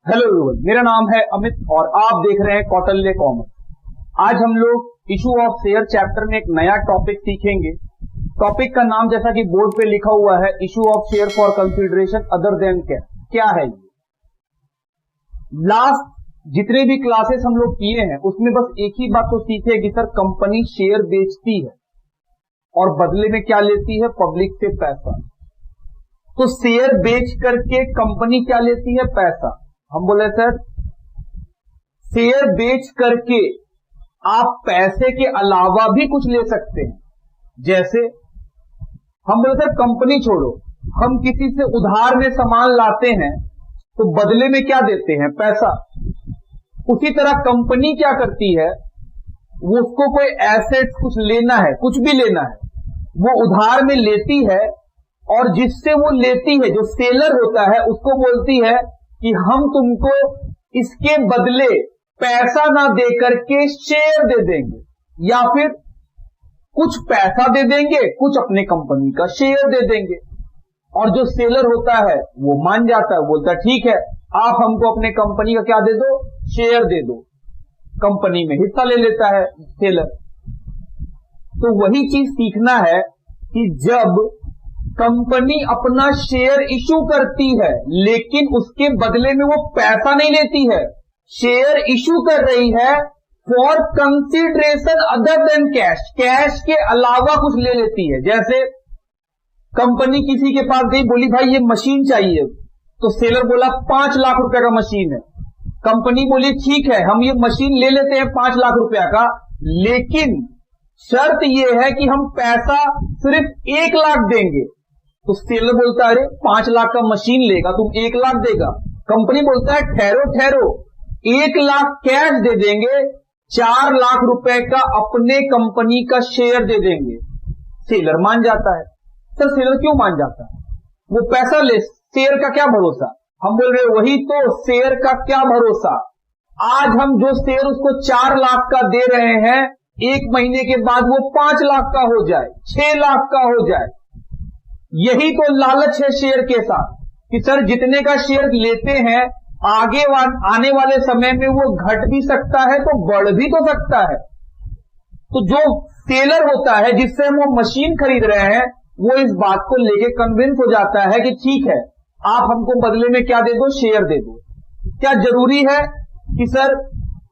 Hello everyone, मेरा नाम है अमित और आप देख रहे हैं कौटिल्य कॉमर्स। आज हम लोग इशू ऑफ शेयर चैप्टर में एक नया टॉपिक सीखेंगे। टॉपिक का नाम जैसा कि बोर्ड पे लिखा हुआ है, issue of share for consideration other than cash. क्या है ये? लास्ट जितने भी क्लासेस हम लोग किए हैं उसमें बस एक ही बात तो सीखे कि सर कंपनी शेयर बेचती है और बदले में क्या लेती है? पब्लिक से पैसा। तो शेयर बेच करके कंपनी क्या लेती है? पैसा। हम बोले सर शेयर बेच करके आप पैसे के अलावा भी कुछ ले सकते हैं। जैसे हम बोले सर कंपनी छोड़ो, हम किसी से उधार में सामान लाते हैं तो बदले में क्या देते हैं? पैसा। उसी तरह कंपनी क्या करती है, वो उसको कोई एसेट कुछ लेना है, कुछ भी लेना है, वो उधार में लेती है और जिससे वो लेती है, जो सेलर होता है, उसको बोलती है कि हम तुमको इसके बदले पैसा ना दे करके शेयर दे देंगे, या फिर कुछ पैसा दे देंगे, कुछ अपने कंपनी का शेयर दे देंगे। और जो सेलर होता है वो मान जाता है, बोलता है ठीक है, आप हमको अपने कंपनी का क्या दे दो? शेयर दे दो। कंपनी में हिस्सा ले लेता है सेलर। तो वही चीज सीखना है कि जब कंपनी अपना शेयर इशू करती है लेकिन उसके बदले में वो पैसा नहीं लेती है, शेयर इशू कर रही है for consideration other than cash, cash के अलावा कुछ ले लेती है। जैसे कंपनी किसी के पास गई, बोली भाई ये मशीन चाहिए, तो सेलर बोला 5 लाख रुपए का मशीन है। कंपनी बोली ठीक है, हम ये मशीन ले लेते हैं 5 लाख रुपया का, लेकिन शर्त ये है कि हम पैसा सिर्फ 1 लाख देंगे। तो सेलर बोलता है अरे 5 लाख का मशीन लेगा, तुम 1 लाख देगा? कंपनी बोलता है ठहरो ठहरो, 1 लाख कैश दे देंगे, 4 लाख रुपए का अपने कंपनी का शेयर दे देंगे। सेलर मान जाता है। सर सेलर क्यों मान जाता है? वो पैसा ले, शेयर का क्या भरोसा? हम बोल रहे वही तो, शेयर का क्या भरोसा। आज हम जो शेयर उसको 4 लाख का दे रहे हैं, 1 महीने के बाद वो 5 लाख का हो जाए, 6 लाख का हो जाए। यही तो लालच है शेयर के साथ कि सर जितने का शेयर लेते हैं आगे आने वाले समय में वो घट भी सकता है तो बढ़ भी तो सकता है। तो जो सेलर होता है जिससे हम वो मशीन खरीद रहे हैं, वो इस बात को लेके कन्विंस हो जाता है कि ठीक है, आप हमको बदले में क्या दे दो? शेयर दे दो। क्या जरूरी है कि सर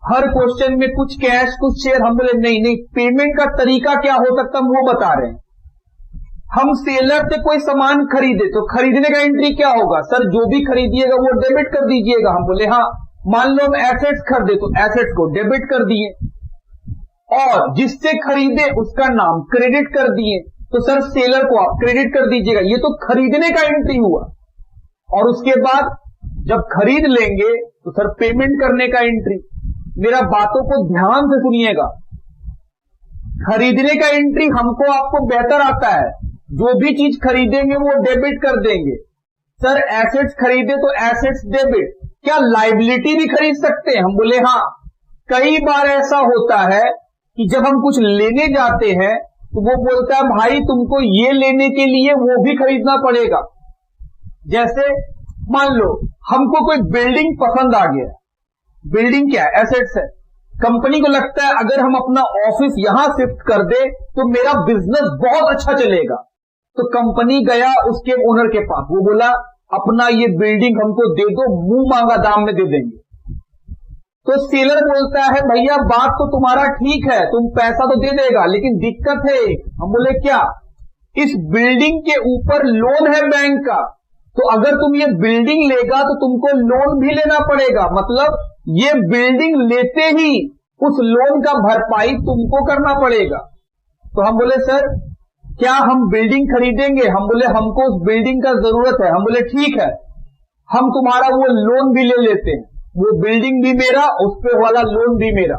हर क्वेश्चन में कुछ कैश कुछ शेयर? हम बोले नहीं, पेमेंट का तरीका क्या हो सकता है वो बता रहे हैं। हम सेलर से कोई सामान खरीदे तो खरीदने का एंट्री क्या होगा? सर जो भी खरीदिएगा वो डेबिट कर दीजिएगा। हम बोले हाँ। मान लो हम एसेट्स खरीदे तो एसेट्स को डेबिट कर दिए, और जिससे खरीदे उसका नाम क्रेडिट कर दिए, तो सर सेलर को आप क्रेडिट कर दीजिएगा। ये तो खरीदने का एंट्री हुआ। और उसके बाद जब खरीद लेंगे तो सर पेमेंट करने का एंट्री। मेरा बातों को ध्यान से सुनिएगा, खरीदने का एंट्री हमको आपको बेहतर आता है, जो भी चीज खरीदेंगे वो डेबिट कर देंगे। सर एसेट्स खरीदे तो एसेट्स डेबिट, क्या लायबिलिटी भी खरीद सकते हैं? हम बोले हाँ। कई बार ऐसा होता है कि जब हम कुछ लेने जाते हैं तो वो बोलता है भाई तुमको ये लेने के लिए वो भी खरीदना पड़ेगा। जैसे मान लो हमको कोई बिल्डिंग पसंद आ गया, बिल्डिंग क्या है? एसेट्स है। कंपनी को लगता है अगर हम अपना ऑफिस यहां शिफ्ट कर दे तो मेरा बिजनेस बहुत अच्छा चलेगा। तो कंपनी गया उसके ओनर के पास, वो बोला अपना ये बिल्डिंग हमको दे दो, मुंह मांगा दाम में दे देंगे। तो सेलर बोलता है भैया बात तो तुम्हारा ठीक है, तुम पैसा तो दे देगा, लेकिन दिक्कत है एक। हम बोले क्या? इस बिल्डिंग के ऊपर लोन है बैंक का, तो अगर तुम ये बिल्डिंग लेगा तो तुमको लोन भी लेना पड़ेगा। मतलब ये बिल्डिंग लेते ही उस लोन का भरपाई तुमको करना पड़ेगा। तो हम बोले सर क्या हम बिल्डिंग खरीदेंगे? हम बोले हमको उस बिल्डिंग का जरूरत है। हम बोले ठीक है, हम तुम्हारा वो लोन भी ले लेते हैं, वो बिल्डिंग भी मेरा, उस पे वाला लोन भी मेरा।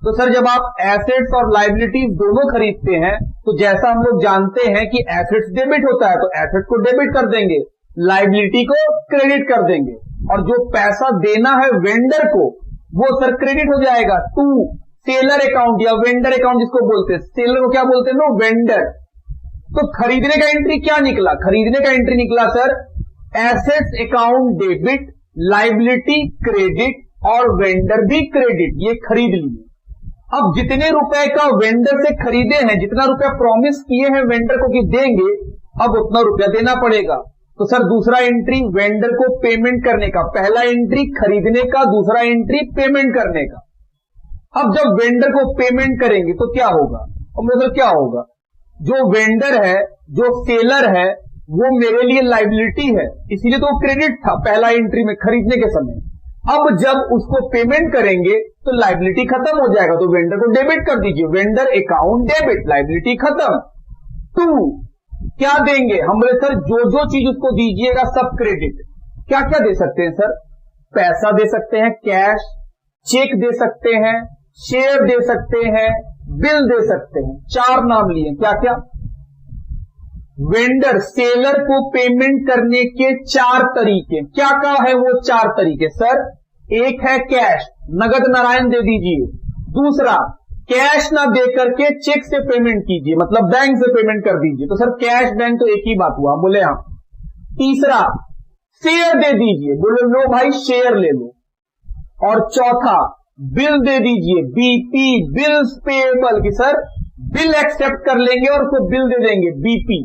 तो सर जब आप एसेट्स और लायबिलिटीज दोनों खरीदते हैं तो जैसा हम लोग जानते हैं कि एसेट्स डेबिट होता है तो एसेट्स को डेबिट कर देंगे, लायबिलिटी को क्रेडिट कर देंगे, और जो पैसा देना है वेंडर को वो सर क्रेडिट हो जाएगा टू सेलर अकाउंट या वेंडर अकाउंट जिसको बोलते हैं। सेलर को क्या बोलते हैं? No, vendor. तो खरीदने का एंट्री क्या निकला? खरीदने का एंट्री निकला sir assets account debit liability credit और वेंडर भी क्रेडिट, ये खरीद लिए। अब जितने रुपए का वेंडर से खरीदे हैं, जितना रुपया प्रॉमिस किए हैं वेंडर को कि देंगे, अब उतना रुपया देना पड़ेगा। तो सर दूसरा एंट्री वेंडर को पेमेंट करने का, पहला एंट्री खरीदने का, दूसरा एंट्री पेमेंट करने का। अब जब वेंडर को पेमेंट करेंगे तो क्या होगा, और मतलब क्या होगा, जो वेंडर है, जो सेलर है, वो मेरे लिए लाइबिलिटी है, इसीलिए तो क्रेडिट था पहला एंट्री में खरीदने के समय। अब जब उसको पेमेंट करेंगे तो लाइबिलिटी खत्म हो जाएगा, तो वेंडर को डेबिट कर दीजिए, वेंडर अकाउंट डेबिट, लाइबिलिटी खत्म। टू, क्या देंगे हम बोले सर जो जो चीज उसको दीजिएगा सब क्रेडिट। क्या क्या दे सकते हैं सर, पैसा दे सकते हैं कैश, चेक दे सकते हैं, शेयर दे सकते हैं, बिल दे सकते हैं। चार नाम लिए, क्या क्या। वेंडर सेलर को पेमेंट करने के चार तरीके, क्या क्या है वो चार तरीके सर। एक है कैश, नगद नारायण दे दीजिए। दूसरा, कैश ना दे करके चेक से पेमेंट कीजिए, मतलब बैंक से पेमेंट कर दीजिए, तो सर कैश बैंक तो एक ही बात हुआ, बोले आप। तीसरा, शेयर दे दीजिए, बोले लो भाई शेयर ले लो। और चौथा, बिल दे दीजिए, बीपी, बिल्स पेएबल, कि सर बिल एक्सेप्ट कर लेंगे और उसको बिल दे देंगे, बीपी।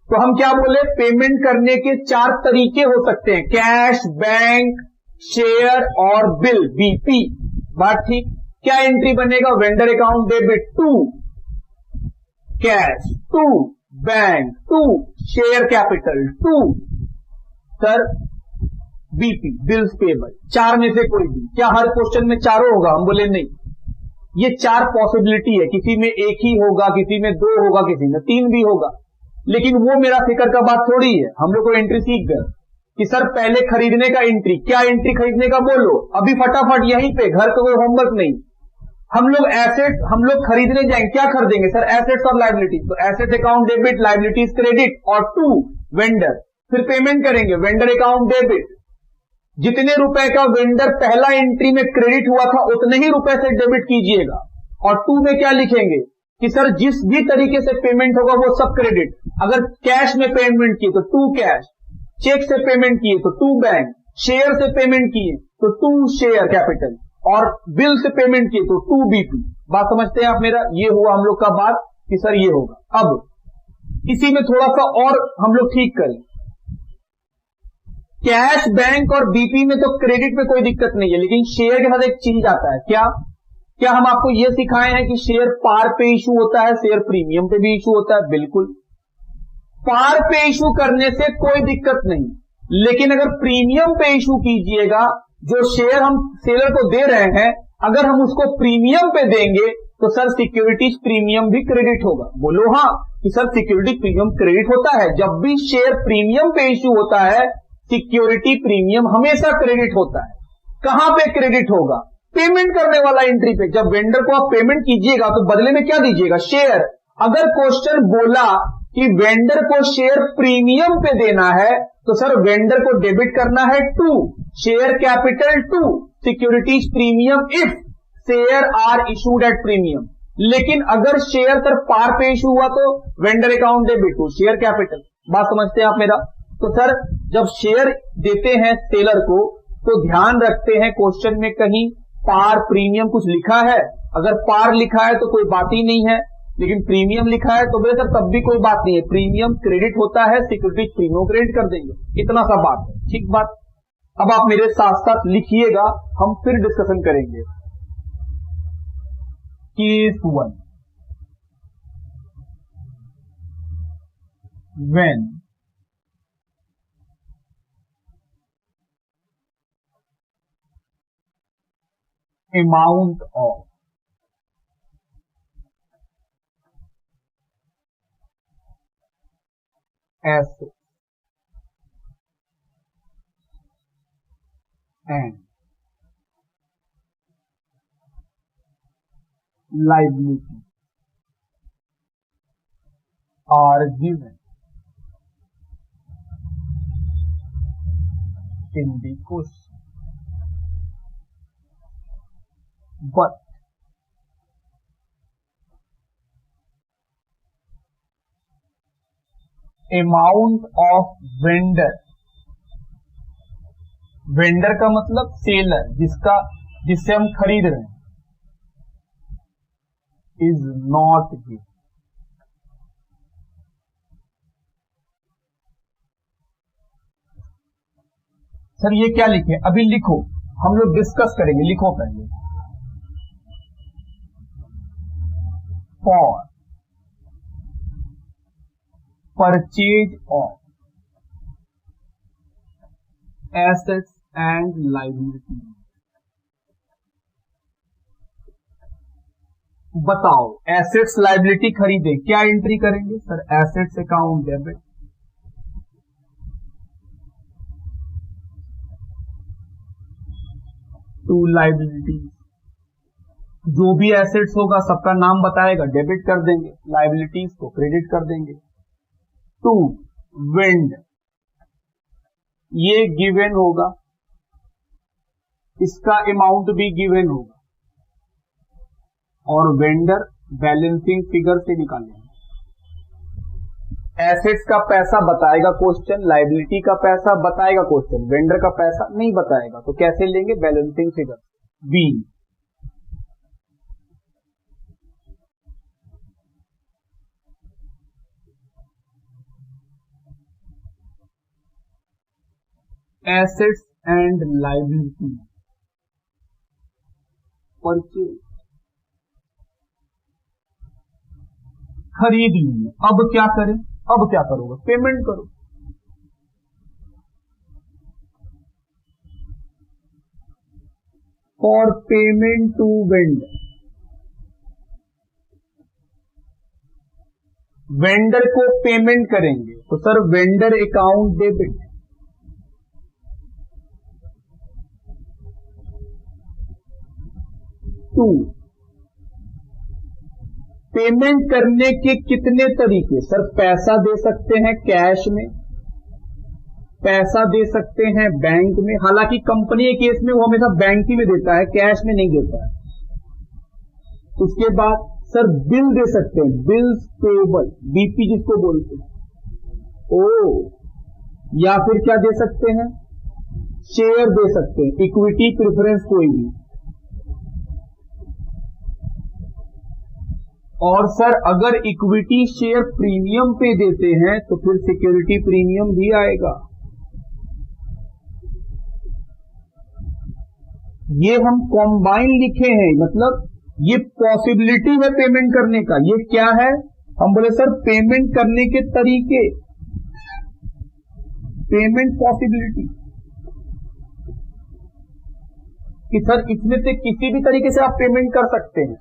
तो हम क्या बोले, पेमेंट करने के चार तरीके हो सकते हैं, कैश, बैंक, शेयर और बिल, बीपी। बात ठीक। क्या एंट्री बनेगा, vendor account debit 2 cash, 2 bank, 2 share capital, 2 sir BP, bills payable. चार में से कोई भी। क्या हर क्वेश्चन में चारों होगा, हम बोले नहीं, ये चार पॉसिबिलिटी है, किसी में एक ही होगा, किसी में दो होगा, किसी में तीन भी होगा। लेकिन वो मेरा फिक्र का बात थोड़ी है, हम लोग को एंट्री सीख गए कि सर पहले खरीदने का एंट्री, क्या एंट्री खरीदने का बोलो अभी फटाफट यहीं पे, घर का कोई होमवर्क नहीं। हम लोग एसेट, हम लोग खरीदने जाएंगे, क्या खरीदेंगे सर, एसेट्स और लाइबिलिटीज। तो asset account debit, liabilities credit, और 2 वेंडर। फिर पेमेंट करेंगे, वेंडर अकाउंट डेबिट। जितने रुपए का वेंडर पहला एंट्री में क्रेडिट हुआ था उतने ही रुपए से डेबिट कीजिएगा। और 2 में क्या लिखेंगे कि सर जिस भी तरीके से पेमेंट होगा वो सब क्रेडिट। अगर कैश में पेमेंट किए तो 2 कैश, चेक से पेमेंट किए तो 2 बैंक, शेयर से पेमेंट किए तो 2 शेयर कैपिटल, और बिल से पेमेंट किए तो 2 बीपी। बात समझते हैं आप मेरा, ये हुआ हम लोग का बात कि सर ये होगा। अब इसी में थोड़ा सा और हम लोग ठीक करें, कैश, बैंक और बीपी में तो क्रेडिट में कोई दिक्कत नहीं है, लेकिन शेयर के साथ एक चीज आता है, क्या हम आपको यह सिखाए हैं कि शेयर पार पे इशू होता है, शेयर प्रीमियम पे भी इशू होता है। बिल्कुल, पार पे इशू करने से कोई दिक्कत नहीं, लेकिन अगर प्रीमियम पे इशू कीजिएगा, जो शेयर हम सेलर को दे रहे हैं अगर हम उसको प्रीमियम पे देंगे तो सर सिक्योरिटीज प्रीमियम भी क्रेडिट होगा। बोलो हाँ कि सर सिक्योरिटी प्रीमियम क्रेडिट होता है। जब भी शेयर प्रीमियम पे इशू होता है सिक्योरिटी प्रीमियम हमेशा क्रेडिट होता है। कहां पे क्रेडिट होगा, पेमेंट करने वाला एंट्री पे। जब वेंडर को आप पेमेंट कीजिएगा तो बदले में क्या दीजिएगा, शेयर। अगर क्वेश्चन बोला कि वेंडर को शेयर प्रीमियम पे देना है तो सर वेंडर को डेबिट करना है 2 share capital 2 securities premium if share are issued at premium. लेकिन अगर शेयर सर पार पे इशू हुआ तो vendor account debit 2 share capital. बात समझते हैं आप मेरा। तो सर जब शेयर देते हैं सेलर को तो ध्यान रखते हैं क्वेश्चन में कहीं पार प्रीमियम कुछ लिखा है। अगर पार लिखा है तो कोई बात ही नहीं है, लेकिन प्रीमियम लिखा है तो बोले सर तब भी कोई बात नहीं है, प्रीमियम क्रेडिट होता है, सिक्योरिटी प्रीमियम क्रेडिट कर देंगे। इतना सा बात है, ठीक बात। अब आप मेरे साथ साथ लिखिएगा, हम फिर डिस्कशन करेंगे। Case 1, when amount of assets and liabilities are given in the question, but amount of vendor vendor का मतलब सेलर, जिससे हम खरीद रहे हैं, इज नॉट गिवन। सर ये क्या लिखे? अभी लिखो, हम लोग डिस्कस करेंगे, लिखो पहले। For purchase of assets and liability. बताओ, एसेट्स लायबिलिटी खरीदे, क्या एंट्री करेंगे? Sir assets account debit, to liability. जो भी एसेट्स होगा सबका नाम बताएगा, डेबिट कर देंगे, लायबिलिटीज को क्रेडिट कर देंगे। टू वेंड, ये गिवन होगा, इसका अमाउंट भी गिवन होगा, और वेंडर बैलेंसिंग फिगर से निकालेंगे। एसेट्स का पैसा बताएगा क्वेश्चन, लायबिलिटी का पैसा बताएगा क्वेश्चन, वेंडर का पैसा नहीं बताएगा, तो कैसे लेंगे? Balancing figure. Be, assets and liability purchase, खरीद लिए। अब क्या करें? अब क्या करोगे? पेमेंट करो। For payment to vendor, vendor को पेमेंट करेंगे, तो sir vendor account debit, to payment करने के कितने तरीके? सर पैसा दे सकते हैं कैश में, पैसा दे सकते हैं बैंक में, हालांकि कंपनी के केस में वो हमेशा बैंक ही में देता है, कैश में नहीं देता है। उसके बाद सर बिल दे सकते हैं, बिल्स पेबल, बीपी जिसको बोलते हैं, ओ, या फिर क्या दे सकते हैं? शेयर दे सकते हैं, इक्विटी प्रेफरेंस कोई भी। और सर अगर इक्विटी शेयर प्रीमियम पे देते हैं तो फिर सिक्योरिटी प्रीमियम भी आएगा। ये हम कॉम्बाइन लिखे हैं, मतलब ये पॉसिबिलिटी है पेमेंट करने का। ये क्या है? हम बोले सर पेमेंट करने के तरीके, पेमेंट पॉसिबिलिटी, कि सर इसमें से किसी भी तरीके से आप पेमेंट कर सकते हैं।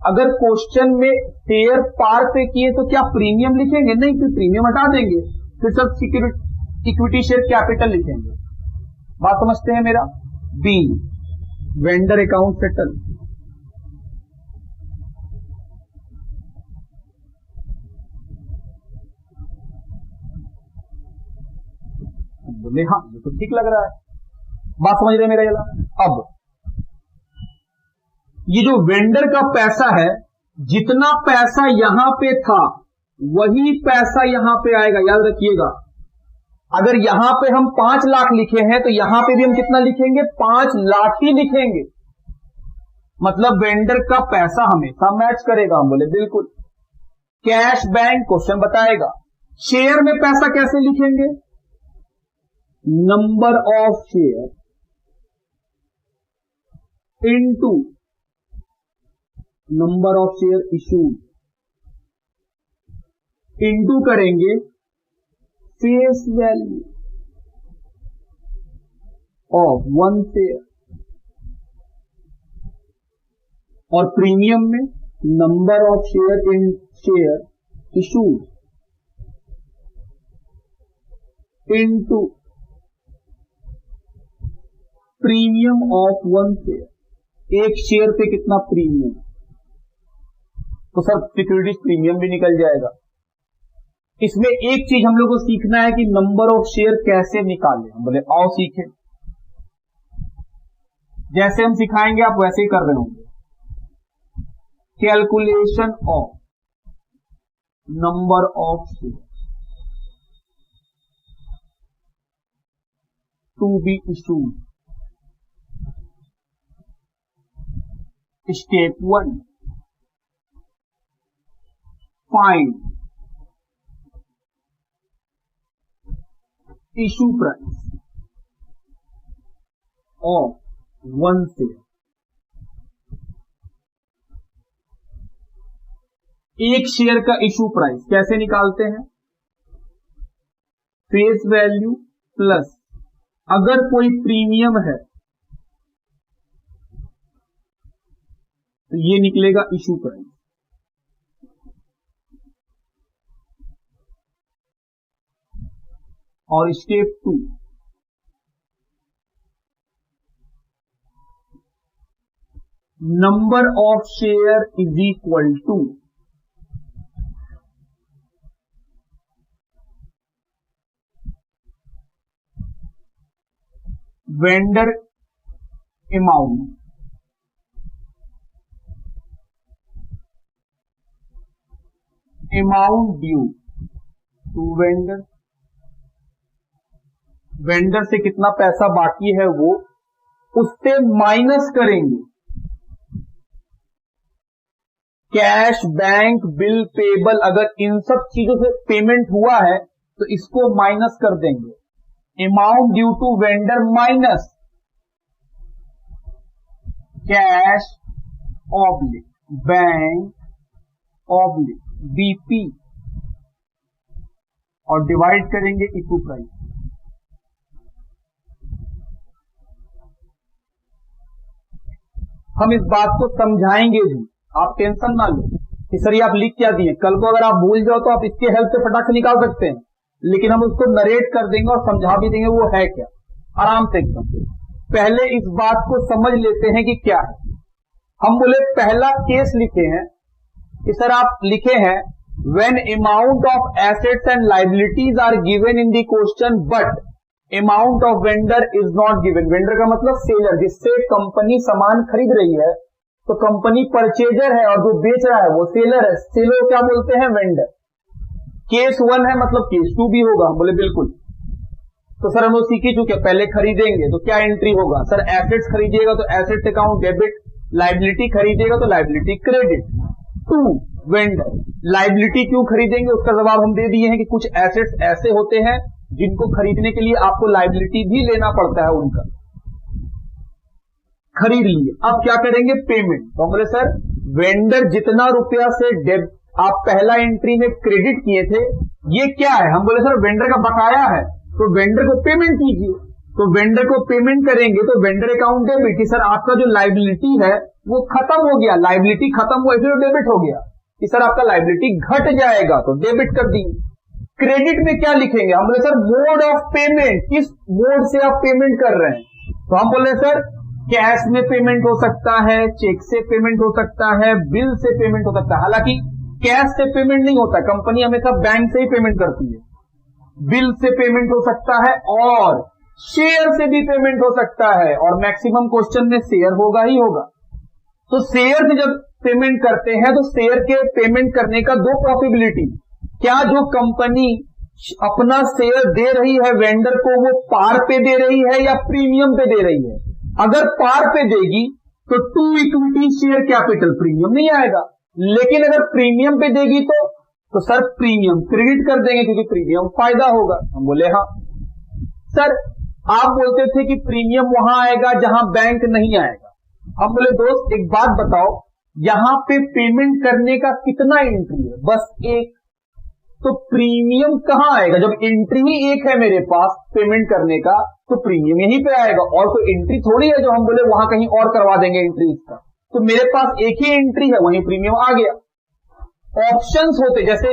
अगर क्वेश्चन में शेयर पार पे किए तो क्या प्रीमियम लिखेंगे? नहीं, फिर प्रीमियम हटा देंगे, फिर सब इक्विटी शेयर कैपिटल लिखेंगे। बात समझते हैं मेरा? बी, वेंडर अकाउंट सेटल, बोले हाँ ये तो ठीक लग रहा है, बात समझ रहे मेरा? चला, अब ये जो वेंडर का पैसा है, जितना पैसा यहां पे था वही पैसा यहां पे आएगा, याद रखिएगा। अगर यहां पे हम 5 लाख लिखे हैं तो यहां पे भी हम कितना लिखेंगे? 5 लाख ही लिखेंगे। मतलब वेंडर का पैसा हमेशा मैच करेगा। हम बोले बिल्कुल। कैश बैंक क्वेश्चन बताएगा। शेयर में पैसा कैसे लिखेंगे? Number of share into number of share issued, into करेंगे फेस वैल्यू ऑफ 1 शेयर, और प्रीमियम में number of share in share issued into premium of 1 share. एक शेयर पे कितना प्रीमियम, तो सर सिक्योरिटीज प्रीमियम भी निकल जाएगा। इसमें एक चीज हम लोग को सीखना है कि नंबर ऑफ शेयर कैसे निकालें। हम बोले आओ सीखें, जैसे हम सिखाएंगे आप वैसे ही कर रहे होंगे। Calculation of number of share to be issued. Step 1, find issue price of 1 share. एक शेयर का इशू प्राइस कैसे निकालते हैं? फेस वैल्यू प्लस अगर कोई प्रीमियम है तो ये निकलेगा इशू प्राइस। और step 2, number of share is equal to vendor amount due to vendor. Vendor से कितना पैसा बाकी है वो उससे माइनस करेंगे कैश, बैंक, बिल, पेबल। अगर इन सब चीजों से पेमेंट हुआ है तो इसको माइनस कर देंगे। Amount due to vendor minus cash oblique bank oblique BP और डिवाइड करेंगे इशू प्राइस। हम इस बात को समझाएंगे भी, आप टेंशन ना लो कि सर ये आप लिख क्या दिए। कल को अगर आप भूल जाओ तो आप इसके हेल्प से फटाक से निकाल सकते हैं, लेकिन हम उसको नरेट कर देंगे और समझा भी देंगे वो है क्या, आराम से एकदम। पहले इस बात को समझ लेते हैं कि क्या है। हम बोले पहला केस लिखे हैं कि सर आप लिखे हैं when amount of assets and liabilities are given in the question but amount of vendor is not given. Vendor का मतलब सेलर, जिससे कंपनी सामान खरीद रही है तो कंपनी परचेजर है और जो बेच रहा है वो सेलर है। सेलर क्या बोलते हैं? वेंडर। केस 1 है मतलब केस 2 भी होगा। हम बोले बिल्कुल। तो सर हम लोग सीख ही चुके, पहले खरीदेंगे तो क्या एंट्री होगा? सर एसेट्स खरीदिएगा तो एसेट्स अकाउंट डेबिट, लायबिलिटी खरीदेगा तो liability credit to vendor. Liability क्यों खरीदेंगे उसका जवाब हम दे दिए हैं कि कुछ एसेट्स ऐसे होते हैं जिनको खरीदने के लिए आपको लायबिलिटी भी लेना पड़ता है, उनका खरीद लिए। अब क्या करेंगे? पेमेंट। तो बोले सर वेंडर जितना रुपया से आप पहला एंट्री में क्रेडिट किए थे ये क्या है? हम बोले सर वेंडर का बकाया है, तो वेंडर को पेमेंट कीजिए। तो वेंडर को पेमेंट करेंगे तो वेंडर अकाउंट डेबिट कि सर आपका जो लायबिलिटी है वो खत्म हो गया, लायबिलिटी खत्म हुआ इसलिए डेबिट हो गया कि सर आपका लायबिलिटी घट जाएगा तो डेबिट कर दी। क्रेडिट में क्या लिखेंगे? हम बोले सर मोड ऑफ पेमेंट, किस मोड से आप पेमेंट कर रहे हैं? तो हम बोले सर कैश में पेमेंट हो सकता है, चेक से पेमेंट हो सकता है, बिल से पेमेंट हो सकता है। हालांकि कैश से पेमेंट नहीं होता, कंपनी हमेशा बैंक से ही पेमेंट करती है। बिल से पेमेंट हो सकता है और शेयर से भी पेमेंट हो सकता है, और मैक्सिमम क्वेश्चन में शेयर होगा ही होगा। तो शेयर से जब पेमेंट करते हैं तो शेयर के पेमेंट करने का दो पॉसिबिलिटी, क्या जो कंपनी अपना शेयर दे रही है वेंडर को वो पार पे दे रही है या प्रीमियम पे दे रही है। अगर पार पे देगी तो to equity share capital premium नहीं आएगा, लेकिन अगर प्रीमियम पे देगी तो सर प्रीमियम क्रेडिट कर देंगे क्योंकि प्रीमियम फायदा होगा। हम बोले हाँ। सर आप बोलते थे कि प्रीमियम वहां आएगा जहां बैंक नहीं आएगा। हम बोले दोस्त एक बात बताओ, यहां पे पेमेंट करने का कितना एंट्री है? बस एक। तो प्रीमियम कहां आएगा? जब एंट्री ही एक है मेरे पास पेमेंट करने का तो प्रीमियम यहीं पे आएगा, और कोई एंट्री थोड़ी है जो हम बोले वहां कहीं और करवा देंगे एंट्री इसका। तो मेरे पास एक ही एंट्री है, वहीं प्रीमियम आ गया। ऑप्शंस होते जैसे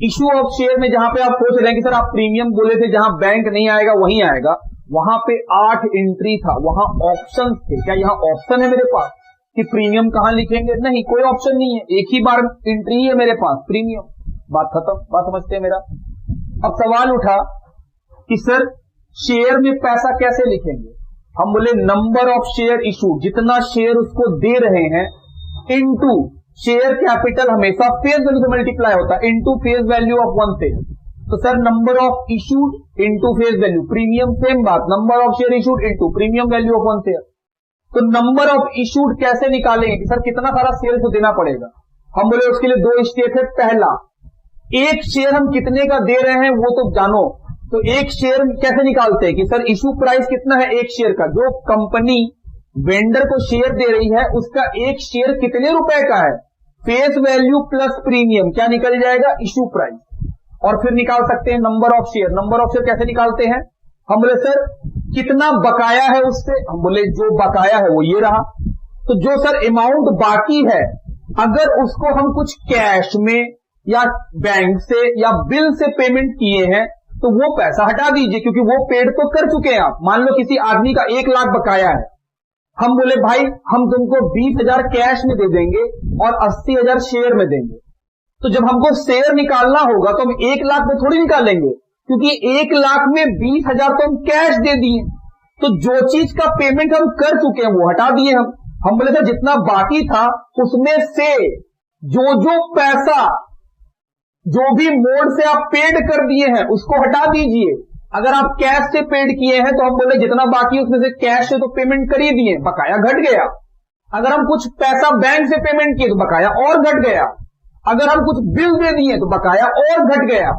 इशू ऑफ शेयर में जहां पे आप सोच रहे हैं कि सर आप प्रीमियम बोले थे जहां बैंक नहीं आएगा वहीं आएगा, वहां पे 8 एंट्री था, वहां ऑप्शंस थे। क्या यहां ऑप्शन है मेरे पास कि प्रीमियम कहां लिखेंगे? नहीं, कोई ऑप्शन नहीं है, एक ही बार एंट्री है मेरे पास प्रीमियम। बात खत्म। बात समझते हैं मेरा? अब सवाल उठा कि सर शेयर में पैसा कैसे लिखेंगे? हम बोले नंबर ऑफ शेयर इशू, जितना शेयर उसको दे रहे हैं, इनटू शेयर कैपिटल हमेशा फेस वैल्यू से मल्टीप्लाई होता है, into face value of 1 share. तो sir number of issued into face value, premium same बात, number of share issued into premium value of one share. तो नंबर ऑफ इशूड कैसे निकालेंगे कि सर कितना सारा शेयर तो देना पड़ेगा। हम बोले उसके लिए 2 स्टेप है। पहला, एक शेयर हम कितने का दे रहे हैं वो तो जानो। तो एक शेयर कैसे निकालते हैं कि सर इशू प्राइस कितना है एक शेयर का, जो कंपनी वेंडर को शेयर दे रही है उसका एक शेयर कितने रुपए का है, फेस वैल्यू प्लस प्रीमियम, क्या निकल जाएगा, इशू प्राइस। और फिर निकाल सकते हैं number of share. Number of share कैसे निकालते हैं, हम बोले सर कितना बकाया है उससे, हम बोले जो बकाया है वो ये रहा। तो जो सर अमाउंट बाकी है अगर उसको हम कुछ कैश में या बैंक से या बिल से पेमेंट किए हैं तो वो पैसा हटा दीजिए, क्योंकि वो पेड तो कर चुके हैं आप। मान लो किसी आदमी का 1 लाख बकाया है, हम बोले भाई हम तुमको 20,000 कैश में दे देंगे और 80,000 शेयर में देंगे। तो जब हमको शेयर निकालना होगा तो हम 1 लाख में थोड़ी निकालेंगे, क्योंकि 1 लाख में 20,000 तो हम कैश दे दिए। तो जो चीज का पेमेंट हम कर चुके हैं वो हटा दिए हम बोले सर जितना बाकी था उसमें से जो पैसा जो भी मोड से आप पेड कर दिए हैं उसको हटा दीजिए। अगर आप कैश से पेड किए हैं तो हम बोले जितना बाकी उसमें से कैश से तो पेमेंट कर ही दिए, बकाया घट गया। अगर हम कुछ पैसा बैंक से पेमेंट किए तो बकाया और घट गया। अगर हम कुछ बिल दे दिए तो बकाया और घट गया।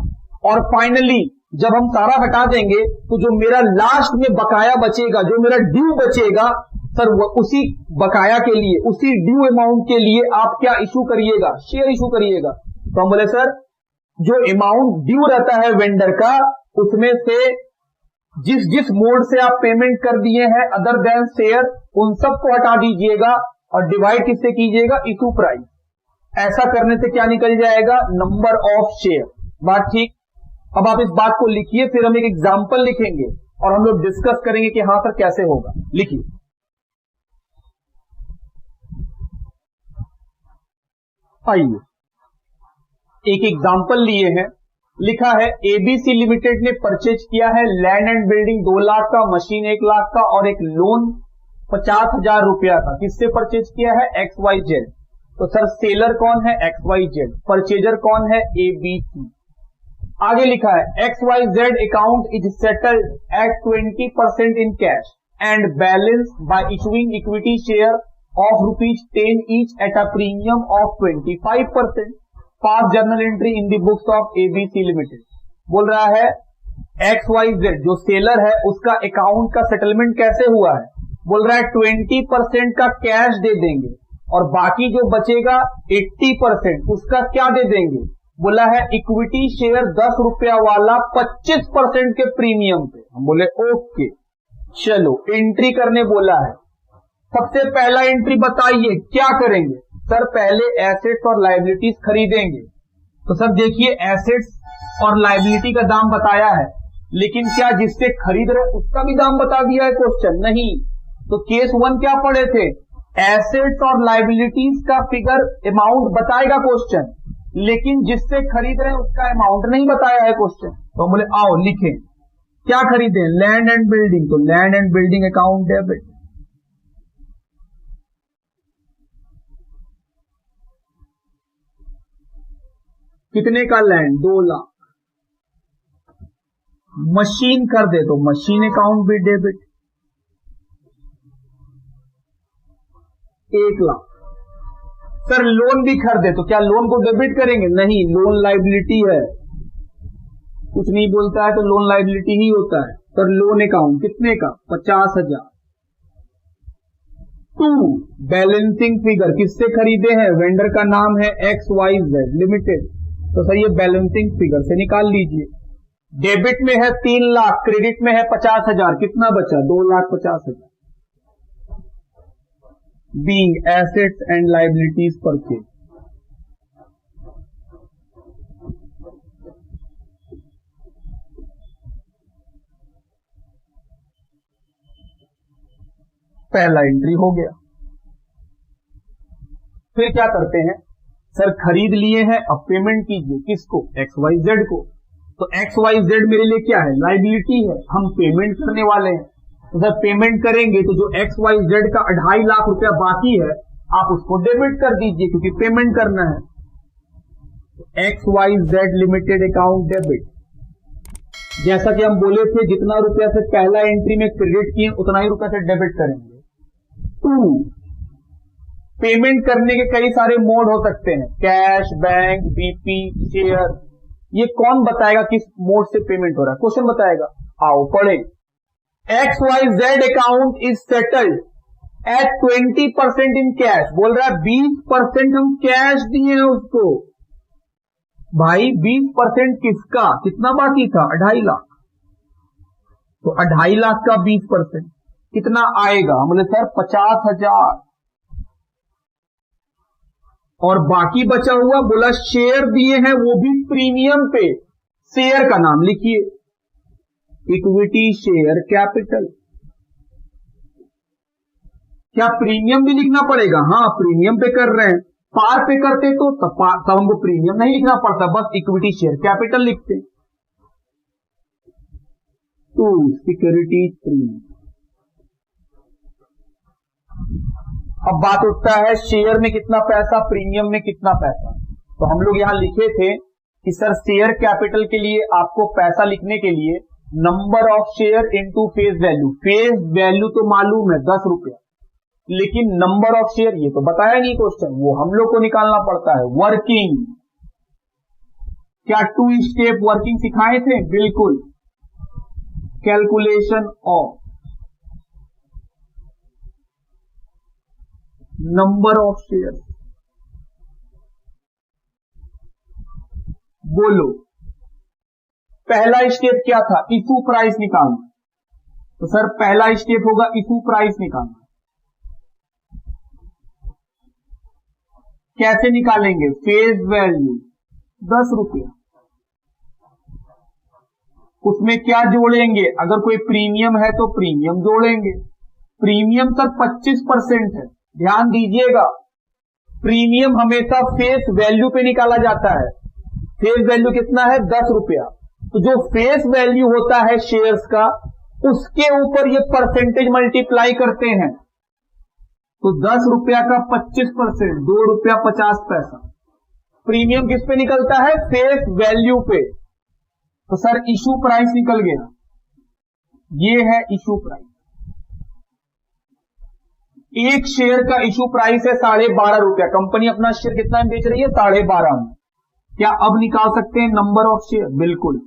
और फाइनली जब हम सारा हटा देंगे तो जो मेरा लास्ट में बकाया बचेगा, जो मेरा ड्यू बचेगा, सर उसी बकाया के लिए, उसी ड्यू अमाउंट के लिए आप क्या इशू करिएगा, शेयर इशू करिएगा। तो हम बोले सर जो अमाउंट ड्यू रहता है वेंडर का उसमें से जिस मोड से आप पेमेंट कर दिए हैं अदर देन शेयर, उन सबको हटा दीजिएगा और डिवाइड किससे कीजिएगा, इशू प्राइस। ऐसा करने से क्या निकल जाएगा, नंबर ऑफ शेयर। बात ठीक। अब आप इस बात को लिखिए, फिर हम एक एग्जांपल लिखेंगे और हम लोग डिस्कस करेंगे कि हां सर कैसे होगा। लिखिए, आइए एक एग्जांपल लिए हैं। लिखा है एबीसी लिमिटेड ने परचेज किया है लैंड एंड बिल्डिंग 2 लाख का, मशीन 1 लाख का और एक लोन 50,000 रुपया का। किससे परचेज किया है, XYZ। तो सर सेलर कौन है, XYZ। परचेजर कौन है, ABC। आगे लिखा है XYZ account is settled at 20% in cash and balance bye issuing equity share of ₹10 each at a premium of 25%। Pass journal entry in the books of ABC limited. बोल रहा है XYZ जो seller है उसका account का settlement कैसे हुआ है, बोल रहा है 20% का कैश दे देंगे और बाकी जो बचेगा 80% उसका क्या दे देंगे, बोला है इक्विटी शेयर 10 रुपया वाला 25% के प्रीमियम पे। हम बोले ओके, चलो एंट्री करने बोला है। सबसे पहला एंट्री बताइए क्या करेंगे, सर पहले एसेट्स और लायबिलिटीज खरीदेंगे। तो सर देखिए एसेट्स और लायबिलिटी का दाम बताया है, लेकिन क्या जिससे खरीद रहे उसका भी दाम बता दिया है क्वेश्चन, नहीं। तो केस 1 क्या पढ़े थे, एसेट्स और लायबिलिटीज का फिगर अमाउंट बताएगा क्वेश्चन, लेकिन जिससे खरीद रहे उसका अमाउंट नहीं बताया है क्वेश्चन। तो बोले आओ लिखें क्या खरीदे, लैंड एंड बिल्डिंग। तो land and building account debit. कितने का लैंड, 2 लाख। मशीन कर दे तो मशीन अकाउंट भी डेबिट 1 लाख। सर लोन भी कर दे तो क्या लोन को डेबिट करेंगे, नहीं, लोन लायबिलिटी है, कुछ नहीं बोलता है तो लोन लायबिलिटी ही होता है। सर लोन अकाउंट कितने का, 50,000। 2 बैलेंसिंग फिगर किससे खरीदे हैं, वेंडर का नाम है XYZ लिमिटेड। तो सर ये बैलेंसिंग फिगर से निकाल लीजिए। डेबिट में है 3 लाख, क्रेडिट में है 50,000, कितना बचा, 2,50,000। Being assets and liabilities purchase. पहला एंट्री हो गया। फिर क्या करते हैं, सर खरीद लिए हैं, अब पेमेंट कीजिए, किसको, XYZ को। तो XYZ मेरे लिए क्या है, लायबिलिटी है, हम पेमेंट करने वाले हैं। तो सर पेमेंट करेंगे तो जो XYZ का 2.5 लाख रुपया बाकी है आप उसको डेबिट कर दीजिए क्योंकि पेमेंट करना है। XYZ limited account debit. जैसा कि हम बोले थे जितना रुपया से पहला एंट्री में क्रेडिट किए उतना ही रुपया से डेबिट करेंगे। 2, पेमेंट करने के कई सारे मोड हो सकते हैं, कैश, बैंक, बीपी, शेयर। ये कौन बताएगा किस मोड से पेमेंट हो रहा है? क्वेश्चन बताएगा, आओ पढ़े। XYZ account is settled at 20% in cash. बोल रहा है 20% हम कैश दिए हैं उसको। भाई 20% किसका? कितना बाकी था? 2.5 लाख। तो 2.5 लाख का 20% कितना आएगा? हम बोले सर 50,000। और बाकी बचा हुआ, बोला शेयर दिए हैं वो भी प्रीमियम पे। शेयर का नाम लिखिए, इक्विटी शेयर कैपिटल। क्या प्रीमियम भी लिखना पड़ेगा? हाँ, प्रीमियम पे कर रहे हैं। पार पे करते तो तब हमको प्रीमियम नहीं लिखना पड़ता, बस इक्विटी शेयर कैपिटल लिखते। 2, सिक्योरिटीज प्रीमियम। अब बात उठता है शेयर में कितना पैसा, प्रीमियम में कितना पैसा। तो हम लोग यहां लिखे थे कि सर शेयर कैपिटल के लिए आपको पैसा लिखने के लिए number of share into face value. Face value तो मालूम है 10 रुपया, लेकिन नंबर ऑफ शेयर ये तो बताया नहीं क्वेश्चन, वो हम लोग को निकालना पड़ता है। वर्किंग, क्या 2 स्टेप वर्किंग सिखाए थे? बिल्कुल। Calculation of number of share. बोलो, पहला स्टेप क्या था? इशू प्राइस निकालना। तो सर पहला स्टेप होगा इशू प्राइस निकालना। कैसे निकालेंगे? फेस वैल्यू 10 रुपया। उसमें क्या जोड़ेंगे? अगर कोई प्रीमियम है तो प्रीमियम जोड़ेंगे। प्रीमियम सर 25% है, ध्यान दीजिएगा। प्रीमियम हमेशा फेस वैल्यू पे निकाला जाता है। फेस वैल्यू कितना है? 10 रुपया। तो जो फेस वैल्यू होता है शेयर्स का, उसके ऊपर ये परसेंटेज मल्टीप्लाई करते हैं। तो 10 रुपया का 25%, 2 रुपया 50 पैसा। प्रीमियम किस पे निकलता है? फेस वैल्यू पे। तो सर इशू प्राइस निकल गया, ये है इशू प्राइस। एक शेयर का इशू प्राइस है 12.5 रुपया। कंपनी अपना शेयर कितना में बेच रही है? 12.5 में। क्या अब निकाल सकते हैं नंबर ऑफ शेयर? बिल्कुल।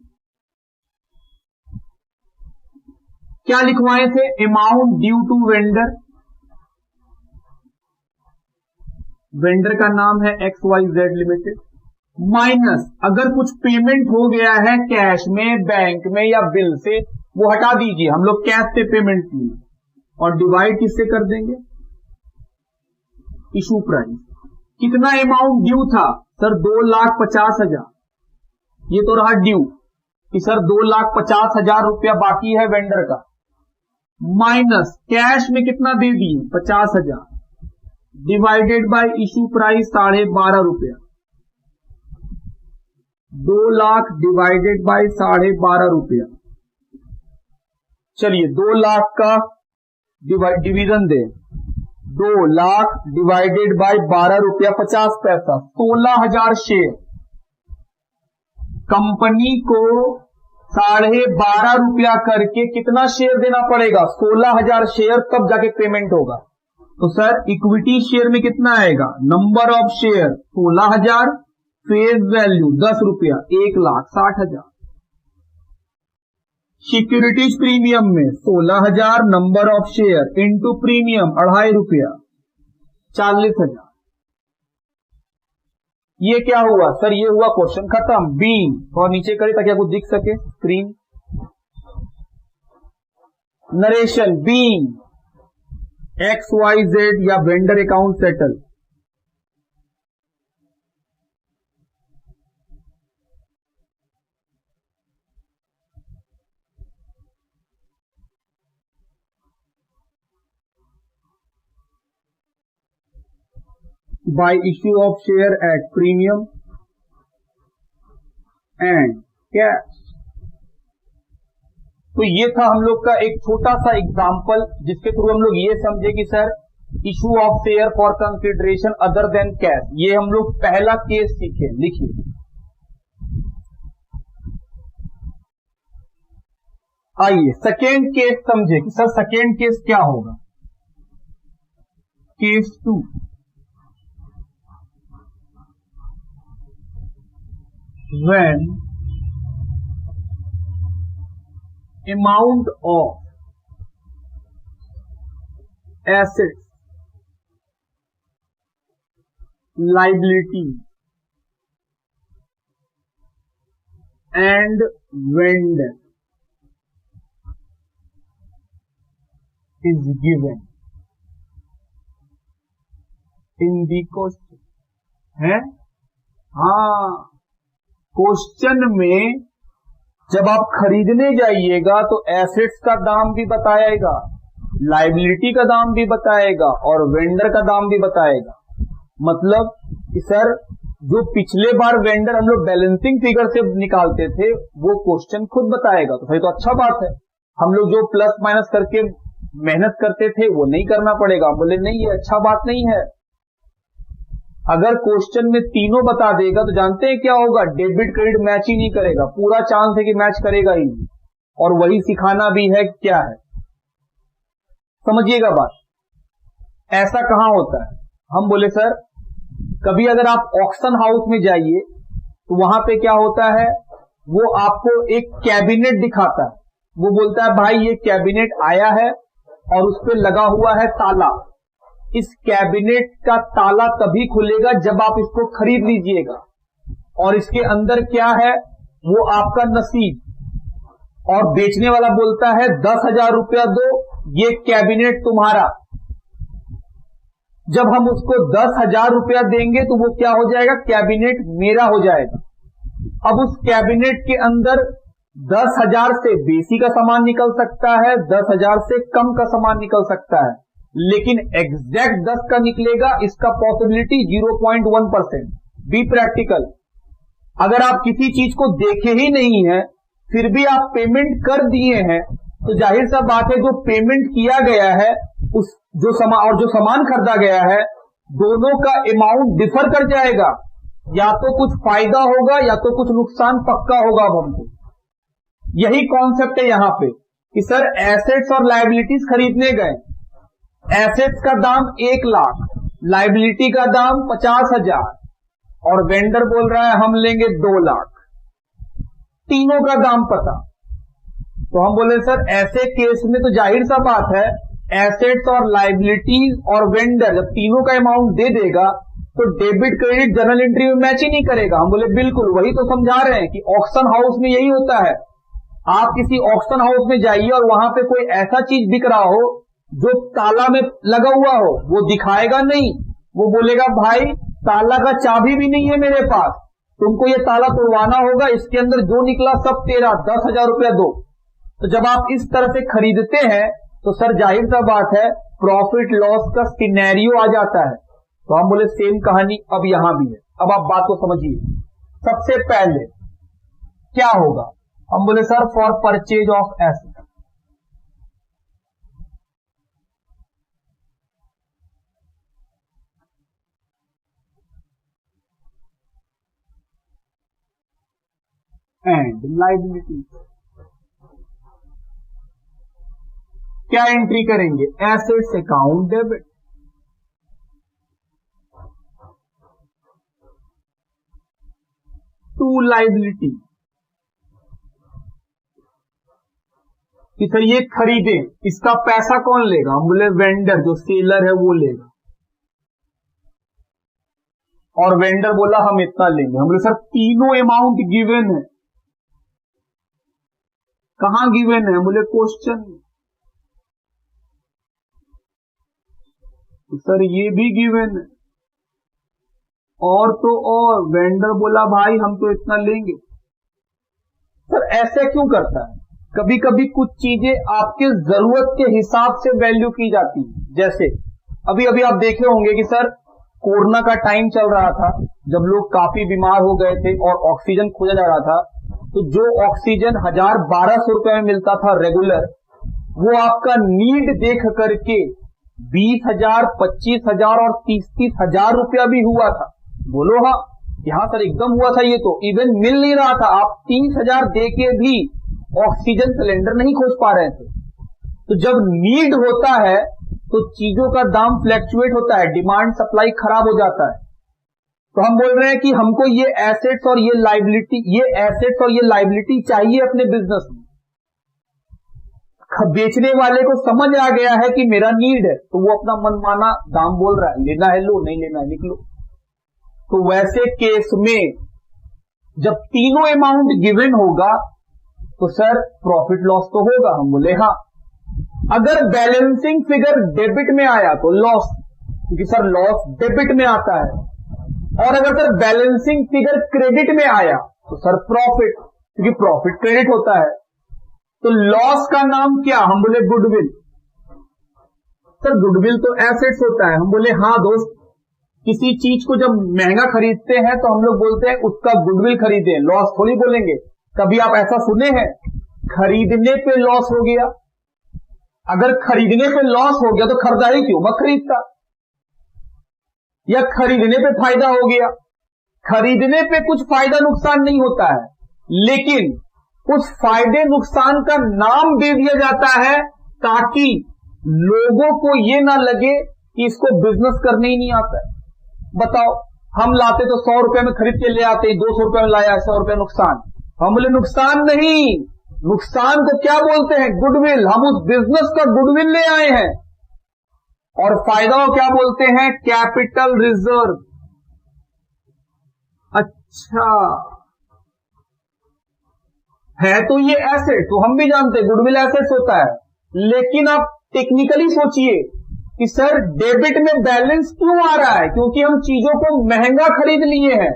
क्या लिखवाए थे? Amount due to vendor. Vendor का नाम है XYZ लिमिटेड, माइनस अगर कुछ पेमेंट हो गया है कैश में, बैंक में या बिल से, वो हटा दीजिए, हम लोग कैश से पेमेंट किए, और डिवाइड किससे कर देंगे? Issue price. कितना अमाउंट ड्यू था? सर 2,50,000। ये तो रहा ड्यू कि सर 2,50,000 रुपया बाकी है वेंडर का, माइनस कैश में कितना दे दिए? 50,000, डिवाइडेड बाय इशू प्राइस 12.5 रुपया। 2 लाख डिवाइडेड बाय 12.5 रुपया। चलिए 2 लाख का division they, 2 lakh divided by 12 रुपया 50 पैसा, 16,000 शेयर। कंपनी को 12.5 रुपया करके कितना शेयर देना पड़ेगा? 16,000 शेयर, तब जाके पेमेंट होगा। तो सर इक्विटी शेयर में कितना आएगा? Number of share 16,000, face value 10 रुपया, 1,60,000। सिक्योरिटीज प्रीमियम में 16,000 number of share into premium 2.5 रुपया, 40,000। ये क्या हुआ? सर ये हुआ क्वेश्चन खत्म। बी और नीचे करें ताकि आपको दिख सके स्क्रीन। नरेशन बी XYZ या vendor account settle. by issue of share at premium and cash। तो ये था हम लोग का एक छोटा सा एग्जाम्पल, जिसके थ्रू हम लोग ये समझे कि sir issue of share for consideration other than cash, ये हम लोग पहला केस सीखे। लिखिए आइए सेकेंड केस समझे कि सर सेकेंड केस क्या होगा। Case 2, when amount of assets, liability and vendor is given in the question है। हाँ, क्वेश्चन में जब आप खरीदने जाइएगा तो एसेट्स का दाम भी बताएगा, लाइबिलिटी का दाम भी बताएगा और वेंडर का दाम भी बताएगा। मतलब कि सर जो पिछले बार वेंडर हम लोग बैलेंसिंग फिगर से निकालते थे वो क्वेश्चन खुद बताएगा, तो भाई तो अच्छा बात है। हम लोग जो प्लस माइनस करके मेहनत करते थे वो नहीं करना पड़ेगा। बोले नहीं, ये अच्छा बात नहीं है। अगर क्वेश्चन में तीनों बता देगा तो जानते हैं क्या होगा, डेबिट क्रेडिट मैच ही नहीं करेगा, पूरा चांस है कि मैच करेगा ही नहीं। और वही सिखाना भी है क्या है, समझिएगा बात। ऐसा कहां होता है, हम बोले सर कभी अगर आप ऑक्शन हाउस में जाइए तो वहां पे क्या होता है, वो आपको एक कैबिनेट दिखाता है। वो बोलता है भाई ये कैबिनेट आया है और उस पे लगा हुआ है ताला। इस कैबिनेट का ताला तभी खुलेगा जब आप इसको खरीद लीजिएगा, और इसके अंदर क्या है वो आपका नसीब। और बेचने वाला बोलता है 10,000 रुपया दो, ये कैबिनेट तुम्हारा। जब हम उसको 10,000 रुपया देंगे तो वो क्या हो जाएगा, कैबिनेट मेरा हो जाएगा। अब उस कैबिनेट के अंदर 10,000 से बेसी का सामान निकल सकता है, 10,000 से कम का सामान निकल सकता है, लेकिन एग्जैक्ट 10 का निकलेगा इसका पॉसिबिलिटी 0.1%। Be practical. अगर आप किसी चीज को देखे ही नहीं है फिर भी आप पेमेंट कर दिए हैं तो जाहिर सा बात है जो पेमेंट किया गया है उस जो सामान खरीदा गया है दोनों का अमाउंट डिफर कर जाएगा। या तो कुछ फायदा होगा या तो कुछ नुकसान पक्का होगा। अब हमको यही कॉन्सेप्ट है यहां पे कि सर एसेट्स और लायबिलिटीज खरीदने गए, एसेट्स का दाम 1 लाख, लायबिलिटी का दाम 50,000 और वेंडर बोल रहा है हम लेंगे 2 लाख, तीनों का दाम पता। तो हम बोले सर ऐसे केस में तो जाहिर सा बात है एसेट्स और लायबिलिटीज और वेंडर जब तीनों का अमाउंट दे देगा तो डेबिट क्रेडिट जर्नल एंट्री में मैच ही नहीं करेगा। हम बोले बिल्कुल वही तो समझा रहे हैं कि ऑक्शन हाउस में यही होता है। आप किसी ऑक्शन हाउस में जाइए और वहां पे कोई ऐसा चीज बिक रहा हो जो ताला में लगा हुआ हो, वो दिखाएगा नहीं, वो बोलेगा भाई ताला का चाबी भी नहीं है मेरे पास, तुमको ये ताला तोड़वाना होगा, इसके अंदर जो निकला सब तेरा, 10,000 रुपया दो। तो जब आप इस तरह से खरीदते हैं तो सर जाहिर सा बात है प्रॉफिट लॉस का सिनेरियो आ जाता है। तो हम बोले सेम कहानी अब यहां भी है। अब आप बात को समझिए। सबसे पहले क्या होगा, हम बोले sir for purchase of asset, and liability क्या एंट्री करेंगे, assets account debit, to liability कि सर ये खरीदे, इसका पैसा कौन लेगा, हम बोले वेंडर जो सेलर है वो लेगा। और वेंडर बोला हम इतना लेंगे। हम बोले सर तीनों अमाउंट गिवन है, कहां गिवन है, बोले क्वेश्चन में। तो सर ये भी गिवन है और तो और वेंडर बोला भाई हम तो इतना लेंगे। सर ऐसे क्यों करता है, कभी कभी कुछ चीजें आपके जरूरत के हिसाब से वैल्यू की जाती है। जैसे अभी अभी आप देखे होंगे कि सर कोरोना का टाइम चल रहा था, जब लोग काफी बीमार हो गए थे और ऑक्सीजन खोजा जा रहा था, तो जो ऑक्सीजन 1,000-1,200 रुपए में मिलता था रेगुलर, वो आपका नीड देख करके 20,000, 25,000 और 30,000 रुपया भी हुआ था। बोलो हाँ, यहां सर एकदम हुआ था। ये तो इवन मिल नहीं रहा था, आप 30,000 दे के भी ऑक्सीजन सिलेंडर नहीं खोज पा रहे थे। तो जब नीड होता है तो चीजों का दाम फ्लैक्चुएट होता है, डिमांड सप्लाई खराब हो जाता है। तो हम बोल रहे हैं कि हमको ये एसेट्स और ये लाइबिलिटी चाहिए अपने बिजनेस में। बेचने वाले को समझ आ गया है कि मेरा नीड है, तो वो अपना मनमाना दाम बोल रहा है, लेना है लो, नहीं लेना है निकलो। तो वैसे केस में जब तीनों अमाउंट गिवन होगा तो सर प्रॉफिट लॉस तो होगा। हम बोले हाँ। अगर बैलेंसिंग फिगर डेबिट में आया तो लॉस, क्योंकि सर लॉस डेबिट में आता है। और अगर सर बैलेंसिंग फिगर क्रेडिट में आया तो सर प्रॉफिट, क्योंकि प्रॉफिट क्रेडिट होता है। तो लॉस का नाम क्या? हम बोले गुडविल। सर गुडविल तो एसेट्स होता है। हम बोले हाँ दोस्त, किसी चीज को जब महंगा खरीदते हैं तो हम लोग बोलते हैं उसका गुडविल खरीदे, लॉस थोड़ी बोलेंगे। कभी आप ऐसा सुने हैं खरीदने पे लॉस हो गया? अगर खरीदने पे लॉस हो गया तो खरीदारी क्यों मत खरीदता, या खरीदने पे फायदा हो गया। खरीदने पे कुछ फायदा नुकसान नहीं होता है, लेकिन उस फायदे नुकसान का नाम दे दिया जाता है ताकि लोगों को ये ना लगे कि इसको बिजनेस करने ही नहीं आता है। बताओ, हम लाते तो 100 रुपए में खरीद के ले आते, 200 रुपए में लाया, 100 रुपए नुकसान। हम बोले नुकसान नहीं, नुकसान को क्या बोलते हैं? गुडविल। हम उस बिजनेस का गुडविल ले आए हैं। और फायदा को क्या बोलते हैं? Capital reserve. अच्छा है तो ये एसेट, तो हम भी जानते हैं गुडविल एसेट्स होता है। लेकिन आप टेक्निकली सोचिए कि सर डेबिट में बैलेंस क्यों आ रहा है? क्योंकि हम चीजों को महंगा खरीद लिए हैं।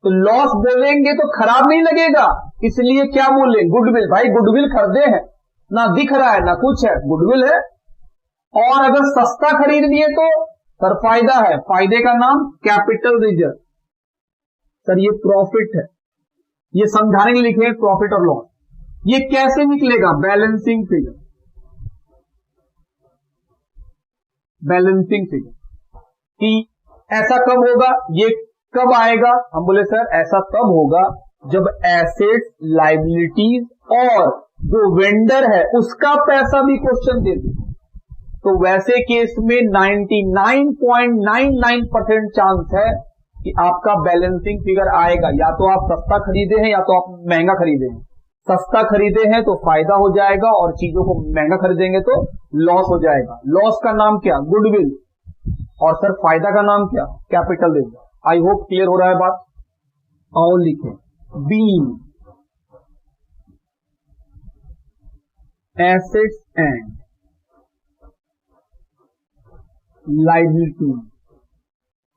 तो लॉस बोलेंगे तो खराब नहीं लगेगा, इसलिए क्या बोले? गुडविल। भाई गुडविल खरीदे हैं, ना दिख रहा है ना कुछ है, गुडविल है। और अगर सस्ता खरीद लिए तो सर फायदा है, फायदे का नाम कैपिटल रिजर्व। सर ये प्रॉफिट है, ये समझाने के लिए लिखे प्रॉफिट और लॉस। ये कैसे निकलेगा? Balancing figure. बैलेंसिंग फिगर कि ऐसा कब होगा, ये कब आएगा? हम बोले सर ऐसा तब होगा जब एसेट्स, लायबिलिटीज और जो वेंडर है उसका पैसा भी क्वेश्चन दे दे। तो वैसे केस में 99.99% चांस है कि आपका बैलेंसिंग फिगर आएगा। या तो आप सस्ता खरीदे हैं या तो आप महंगा खरीदे हैं। सस्ता खरीदे हैं तो फायदा हो जाएगा और चीजों को महंगा खरीदेंगे तो लॉस हो जाएगा। लॉस का नाम क्या? गुडविल। और सर फायदा का नाम क्या? Capital reserve. I hope clear हो रहा है बात। आओ लिखें being assets and liability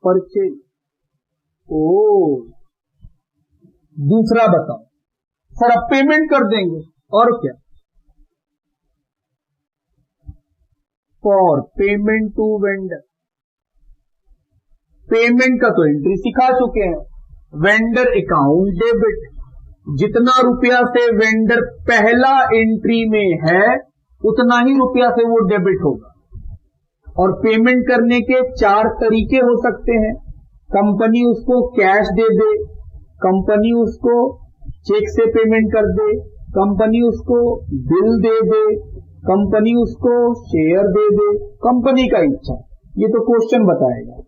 purchase. ओ दूसरा बताओ सर, अब पेमेंट कर देंगे और क्या? For payment to vendor. Payment का तो एंट्री सिखा चुके हैं, वेंडर अकाउंट डेबिट। जितना रुपया से वेंडर पहला एंट्री में है उतना ही रुपया से वो डेबिट होगा। और पेमेंट करने के 4 तरीके हो सकते हैं। कंपनी उसको कैश दे दे, कंपनी उसको चेक से पेमेंट कर दे, कंपनी उसको बिल दे दे, कंपनी उसको शेयर दे दे, कंपनी का इच्छा। ये तो क्वेश्चन बताएगा।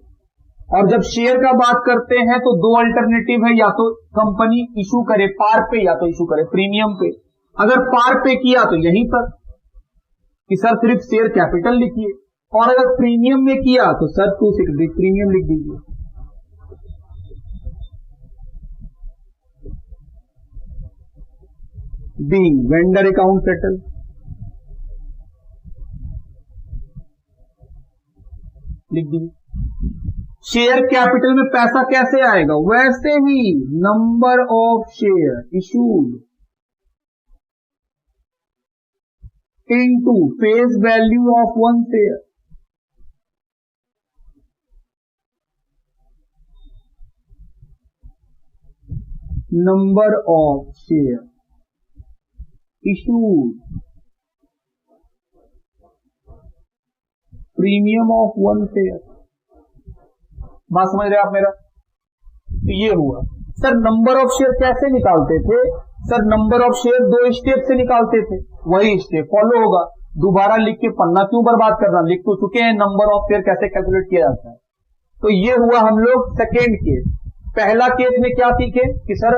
और जब शेयर का बात करते हैं तो 2 अल्टरनेटिव है, या तो कंपनी इशू करे पार पे या तो इशू करे प्रीमियम पे। अगर पार पे किया तो यहीं पर कि सर सिर्फ शेयर कैपिटल लिखिए, और अगर प्रीमियम में किया तो सर 260 प्रीमियम लिख दीजिए। B vendor account settle. लिख दीजिए। शेयर कैपिटल में पैसा कैसे आएगा? वैसे ही number of share issued into face value of 1 share. Number of share issued premium of 1 share. बात समझ रहे आप मेरा? तो ये हुआ। सर नंबर ऑफ शेयर कैसे निकालते थे? Sir number of share 2 step से निकालते थे, वही स्टेप फॉलो होगा। दोबारा लिख के पन्ना क्यों बर्बाद करना, लिख तो चुके हैं नंबर ऑफ शेयर कैसे कैलकुलेट किया जाता है। तो ये हुआ हम लोग सेकेंड केस। पहला केस में क्या सीखे कि सर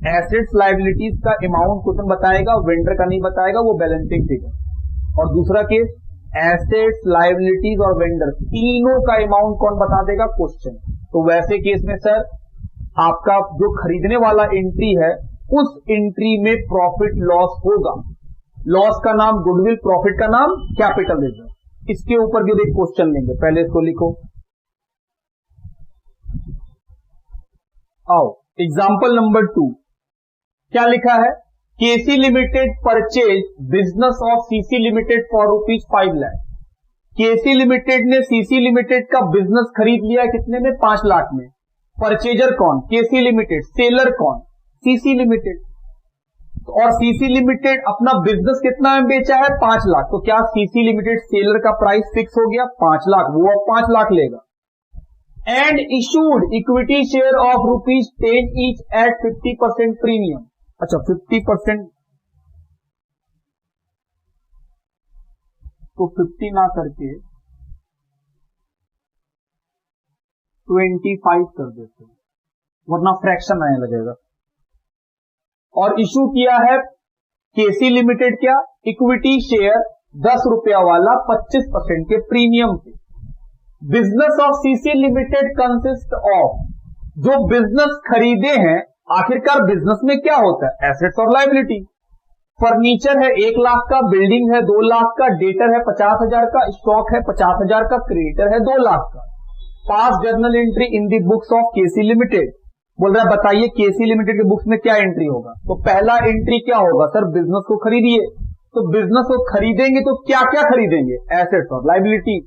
एसेट्स लायबिलिटीज का अमाउंट क्वेश्चन बताएगा, वेंडर का नहीं बताएगा, वो बैलेंसिंग फिगर। और दूसरा केस एसेट्स लायबिलिटीज और वेंडर तीनों का अमाउंट कौन बता देगा, क्वेश्चन। तो वैसे केस में सर आपका जो खरीदने वाला एंट्री है उस एंट्री में प्रॉफिट लॉस होगा। लॉस का नाम गुडविल, प्रॉफिट का नाम कैपिटल रिजर्व। इसके ऊपर भी एक क्वेश्चन लेंगे, पहले इसको लिखो। आओ एग्जाम्पल नंबर 2 क्या लिखा है, KC limited purchase business of CC limited for ₹5 lakh. KC limited ने सीसी लिमिटेड का बिजनेस खरीद लिया कितने में, 5 लाख में। परचेजर कौन, केसी लिमिटेड। सेलर कौन, सीसी लिमिटेड। और सीसी लिमिटेड अपना बिजनेस कितना में बेचा है, 5 लाख। तो क्या सीसी लिमिटेड सेलर का प्राइस फिक्स हो गया 5 लाख, वो अब 5 लाख लेगा। And issued equity share of ₹10 each eight 50% premium. अच्छा 50%, तो 50 ना करके 25 कर देते, वरना फ्रैक्शन आने लगेगा। और इशू किया है केसी लिमिटेड क्या, इक्विटी शेयर ₹10 वाला 25% के प्रीमियम पे। Business of CC limited consist of, जो बिजनेस खरीदे हैं, आखिरकार बिजनेस में क्या होता है, एसेट्स और लायबिलिटी। फर्नीचर है 1 लाख का, बिल्डिंग है 2 लाख का, डेटर है 50,000 का, स्टॉक है 50,000 का, क्रेडिटर है 2 लाख का। Pass journal entry in the books of KC limited. बोल रहा है बताइए केसी लिमिटेड के बुक्स में क्या एंट्री होगा। तो पहला एंट्री क्या होगा, सर बिजनेस को खरीदिए। तो बिजनेस को खरीदेंगे तो क्या क्या खरीदेंगे, एसेट्स और लायबिलिटी।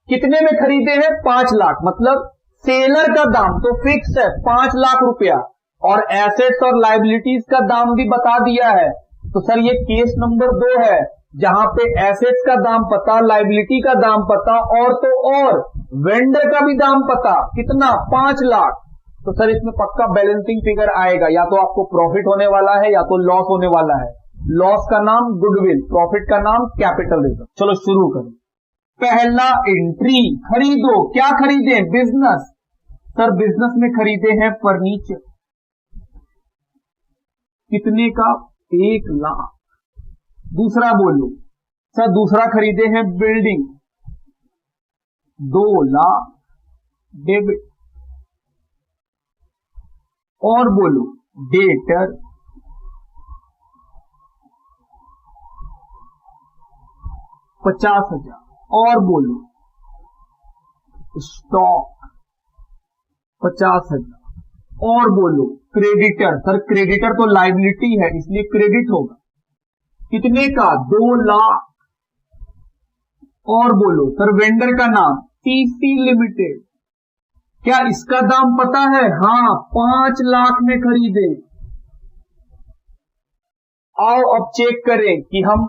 कितने में खरीदे हैं, 5 लाख। मतलब सेलर का दाम तो फिक्स है 5 लाख रुपया, और एसेट्स और लायबिलिटीज का दाम भी बता दिया है। तो सर ये केस नंबर 2 है, जहां पे एसेट्स का दाम पता, लायबिलिटी का दाम पता, और तो और वेंडर का भी दाम पता, कितना 5 लाख। तो सर इसमें पक्का बैलेंसिंग फिगर आएगा, या तो आपको प्रॉफिट होने वाला है या तो लॉस होने वाला है। लॉस का नाम गुडविल, प्रॉफिट का नाम कैपिटल रिजर्व। चलो शुरू करें। पहला एंट्री, खरीदो, क्या खरीदे, बिजनेस। सर बिजनेस में खरीदे हैं फर्नीचर, कितने का, 1 लाख। दूसरा बोलो, सर दूसरा खरीदे हैं बिल्डिंग, 2 लाख डेबिट। और बोलो डेटर, ₹50,000। और बोलो स्टॉक 50,000। और बोलो क्रेडिटर, सर क्रेडिटर तो लायबिलिटी है इसलिए क्रेडिट होगा, कितने का, 2 लाख। और बोलो सर वेंडर का नाम सीसी लिमिटेड, क्या इसका दाम पता है, हाँ 5 लाख में खरीदे। आओ अब चेक करें कि हम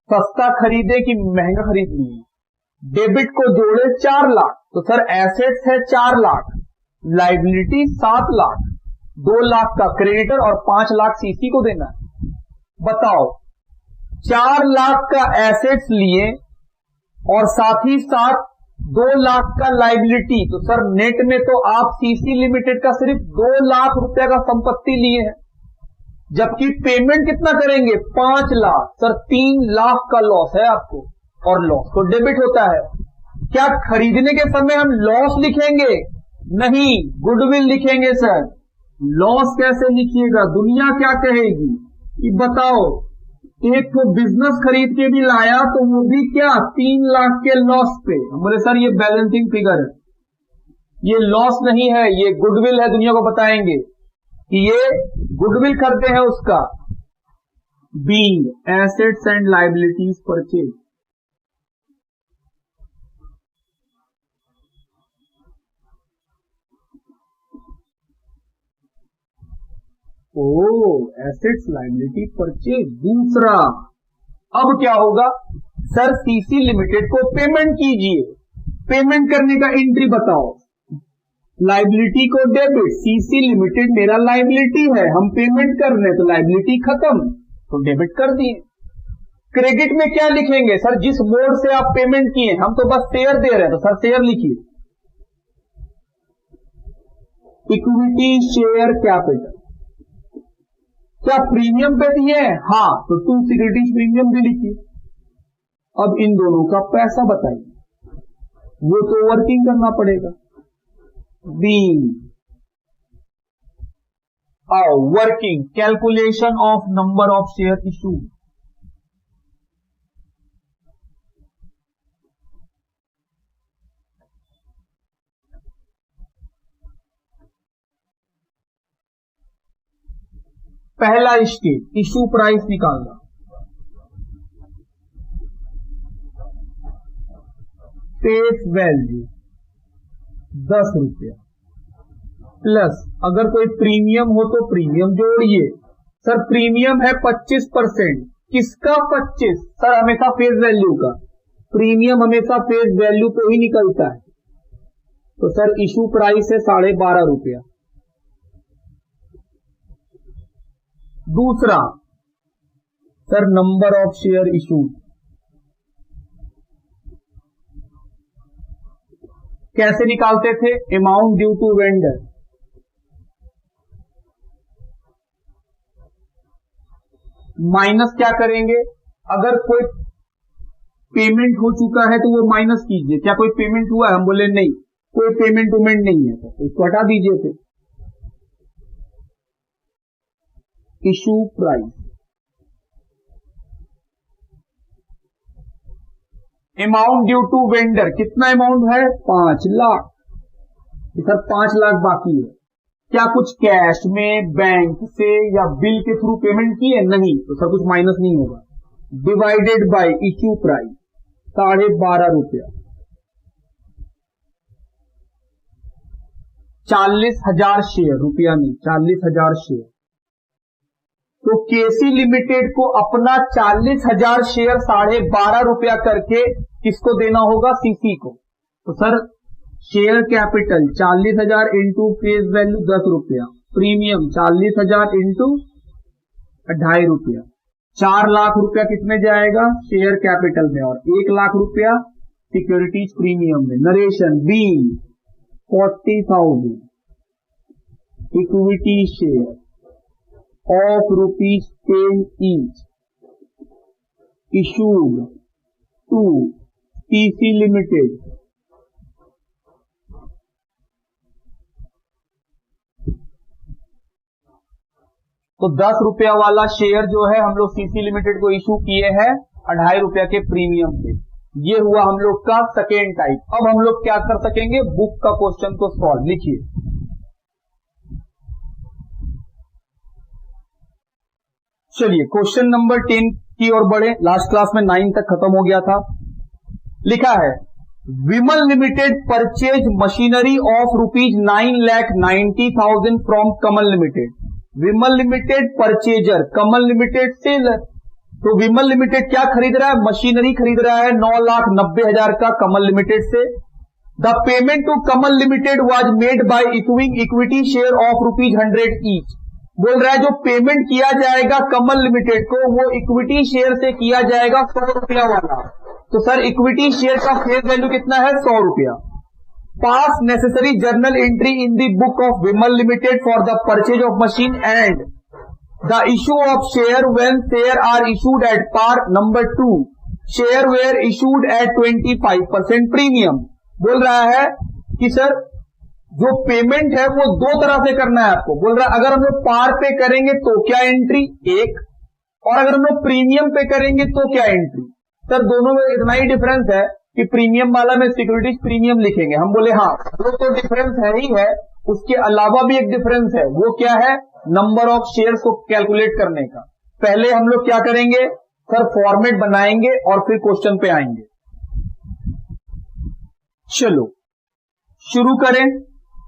सस्ता खरीदे कि महंगा खरीद लिए। डेबिट को जोड़े 4 लाख, तो सर एसेट्स है 4 लाख, लायबिलिटी 7 लाख, 2 लाख का क्रेडिटर और 5 लाख सीसी को देना है। बताओ 4 लाख का एसेट्स लिए और साथ ही साथ 2 लाख का लायबिलिटी, तो सर नेट में तो आप सीसी लिमिटेड का सिर्फ 2 लाख रुपए का संपत्ति लिए हैं, जबकि पेमेंट कितना करेंगे, 5 लाख। सर 3 लाख का लॉस है आपको, और लॉस तो डेबिट होता है। क्या खरीदने के समय हम लॉस लिखेंगे, नहीं गुडविल लिखेंगे। सर लॉस कैसे लिखिएगा, दुनिया क्या कहेगी कि बताओ एक तो बिजनेस खरीद के भी लाया तो वो भी क्या 3 लाख के लॉस पे। हम बोले सर ये बैलेंसिंग फिगर है, ये लॉस नहीं है, ये गुडविल है। दुनिया को बताएंगे कि ये गुडविल करते हैं उसका। Being assets and liabilities purchase, assets liability purchase. दूसरा अब क्या होगा, सर सीसी लिमिटेड को पेमेंट कीजिए, पेमेंट करने का एंट्री बताओ। लाइबिलिटी को डेबिट, सीसी लिमिटेड मेरा लाइबिलिटी है, हम पेमेंट कर रहे हैं तो लाइबिलिटी खत्म, तो डेबिट कर दिए। क्रेडिट में क्या लिखेंगे सर, जिस मोड से आप पेमेंट किए, हम तो बस शेयर दे रहे हैं तो सर शेयर लिखिए। इक्विटी शेयर कैपिटल, क्या प्रीमियम पे दिए हैं? हाँ, तो 2 सिक्योरिटीज प्रीमियम भी लिखिए। अब इन दोनों का पैसा बताइए, वो तो वर्किंग करना पड़ेगा। Be working, calculation of number of share issue. पहला स्टेप, इशू प्राइस निकालना। फेस वैल्यू 10 रुपया प्लस, अगर कोई प्रीमियम हो तो प्रीमियम जोड़िए। सर प्रीमियम है 25%, किसका 25? सर हमेशा फेस वैल्यू का, प्रीमियम हमेशा फेस वैल्यू पे ही निकलता है, तो सर इशू प्राइस है 12.5 रुपया। दूसरा sir number of share issue, कैसे निकालते थे? Amount due to vendor minus क्या करेंगे, अगर कोई पेमेंट हो चुका है तो वो माइनस कीजिए। क्या कोई पेमेंट हुआ है? हम बोले नहीं, कोई पेमेंट उमेंट नहीं है, तो इसको हटा दीजिए। फिर issue price, amount due to vendor, कितना अमाउंट है? 5 लाख। सर 5 लाख बाकी है, क्या कुछ कैश में, बैंक से या बिल के थ्रू पेमेंट की है? नहीं, तो सर कुछ माइनस नहीं होगा। डिवाइडेड बाय इशू प्राइस 12.5 रुपया, 40,000 शेयर, रुपया नहीं 40,000 शेयर। तो केसी लिमिटेड को अपना 40,000 शेयर 12.5 रुपया करके किसको देना होगा? सीसी को। तो sir share capital 40,000 into face value 10 रुपया, प्रीमियम 40,000 इंटू 2.5 रुपया, 4 लाख रुपया कितने जाएगा? शेयर कैपिटल में, और 1 लाख रुपया सिक्योरिटीज प्रीमियम में। Narration be 40,000 equity share of ₹10 each issued to TC Limited तो 10 रुपया वाला शेयर जो है हम लोग सीसी लिमिटेड को इशू किए हैं 2.5 रुपया के प्रीमियम पे। ये हुआ हम लोग का सेकेंड टाइप। अब हम लोग क्या कर सकेंगे? बुक का क्वेश्चन को सॉल्व। लिखिए चलिए क्वेश्चन नंबर 10 की ओर बढ़े। लास्ट क्लास में 9 तक खत्म हो गया था। लिखा है Vimal limited purchase machinery of ₹9,90,000 from Kamal limited. Vimal limited purchaser, Kamal limited seller. तो विमल लिमिटेड क्या खरीद रहा है? मशीनरी खरीद रहा है 9,90,000 का कमल लिमिटेड से। The payment to Kamal limited was made by issuing equity share of ₹100 each. बोल रहा है जो पेमेंट किया जाएगा कमल लिमिटेड को वो इक्विटी शेयर से किया जाएगा 100 रुपया वाला। तो सर इक्विटी शेयर का फेस वैल्यू कितना है? 100 रुपया। Pass necessary journal entry in the book of Vimal limited for the purchase of machine and the issue of share when share are issued at par. Number 2 share were issued at 25% premium. बोल रहा है कि sir जो payment है वो 2 तरह से करना है आपको। बोल रहा है अगर हम लोग पार पे करेंगे तो क्या एंट्री, एक, और अगर हम लोग प्रीमियम पे करेंगे तो क्या एंट्री। सर दोनों में इतना ही डिफरेंस है कि प्रीमियम वाला में सिक्योरिटीज प्रीमियम लिखेंगे। हम बोले हाँ वो तो डिफरेंस है ही है, उसके अलावा भी एक डिफरेंस है। वो क्या है? नंबर ऑफ शेयर्स को कैलकुलेट करने का। पहले हम लोग क्या करेंगे सर? फॉर्मेट बनाएंगे और फिर क्वेश्चन पे आएंगे। चलो शुरू करें।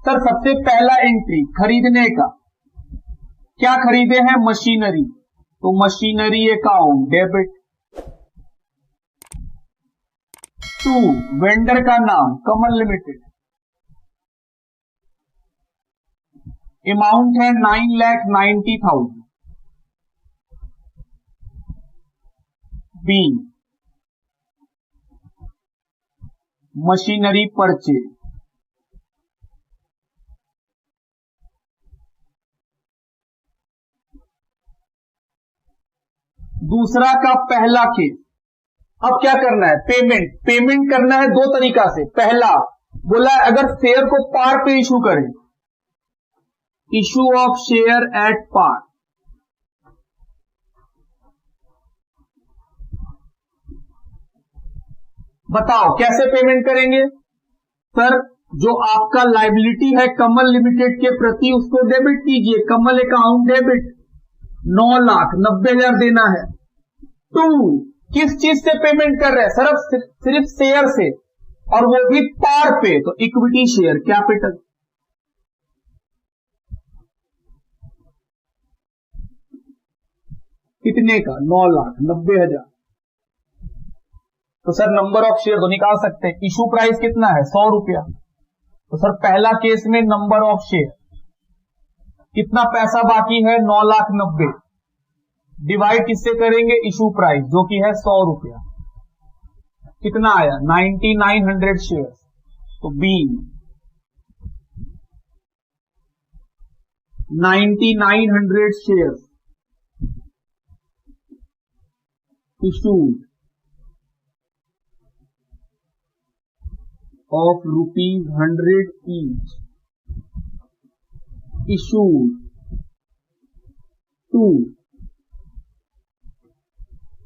सर सबसे पहला एंट्री खरीदने का, क्या खरीदे हैं? मशीनरी। तो मशीनरी अकाउंट डेबिट। 2 वेंडर का नाम कमल लिमिटेड। अमाउंट है 9,90,000। Be, machinery purchase. दूसरा का पहला केस। अब क्या करना है? पेमेंट करना है दो तरीका से। पहला बोला अगर शेयर को पार पे इशू करें, issue of share at par. बताओ कैसे पेमेंट करेंगे? सर, जो आपका लायबिलिटी है कमल लिमिटेड के प्रति उसको डेबिट कीजिए। कमल अकाउंट डेबिट 9,90,000 देना है। टू, किस चीज से पेमेंट कर रहे हैं? सिर्फ शेयर से, और वो भी पार पे, तो इक्विटी शेयर कैपिटल। कितने का? 9,90,000। तो सर नंबर ऑफ शेयर तो निकाल सकते हैं। इशू प्राइस कितना है? 100 रुपया। तो सर पहला केस में नंबर ऑफ शेयर, कितना पैसा बाकी है? 9,90,000 डिवाइड किससे करेंगे? इशू प्राइस जो कि है 100 रुपया। कितना आया? 9,900 शेयर। तो be, 9,900 share issued of ₹100 each issued to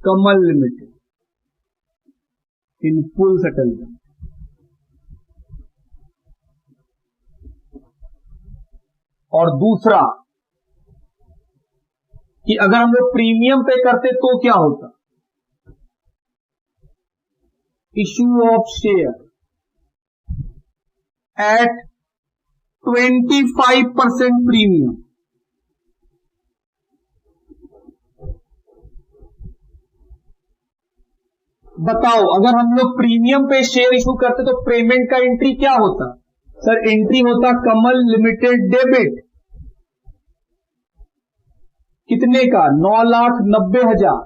Kamal Limited in full settlement। और दूसरा कि अगर हम लोग प्रीमियम पे करते तो क्या होता? Issue of share at 25% premium. बताओ अगर हम लोग प्रीमियम पे शेयर इशू करते तो पेमेंट का एंट्री क्या होता? सर एंट्री होता कमल लिमिटेड डेबिट। कितने का? 9,90,000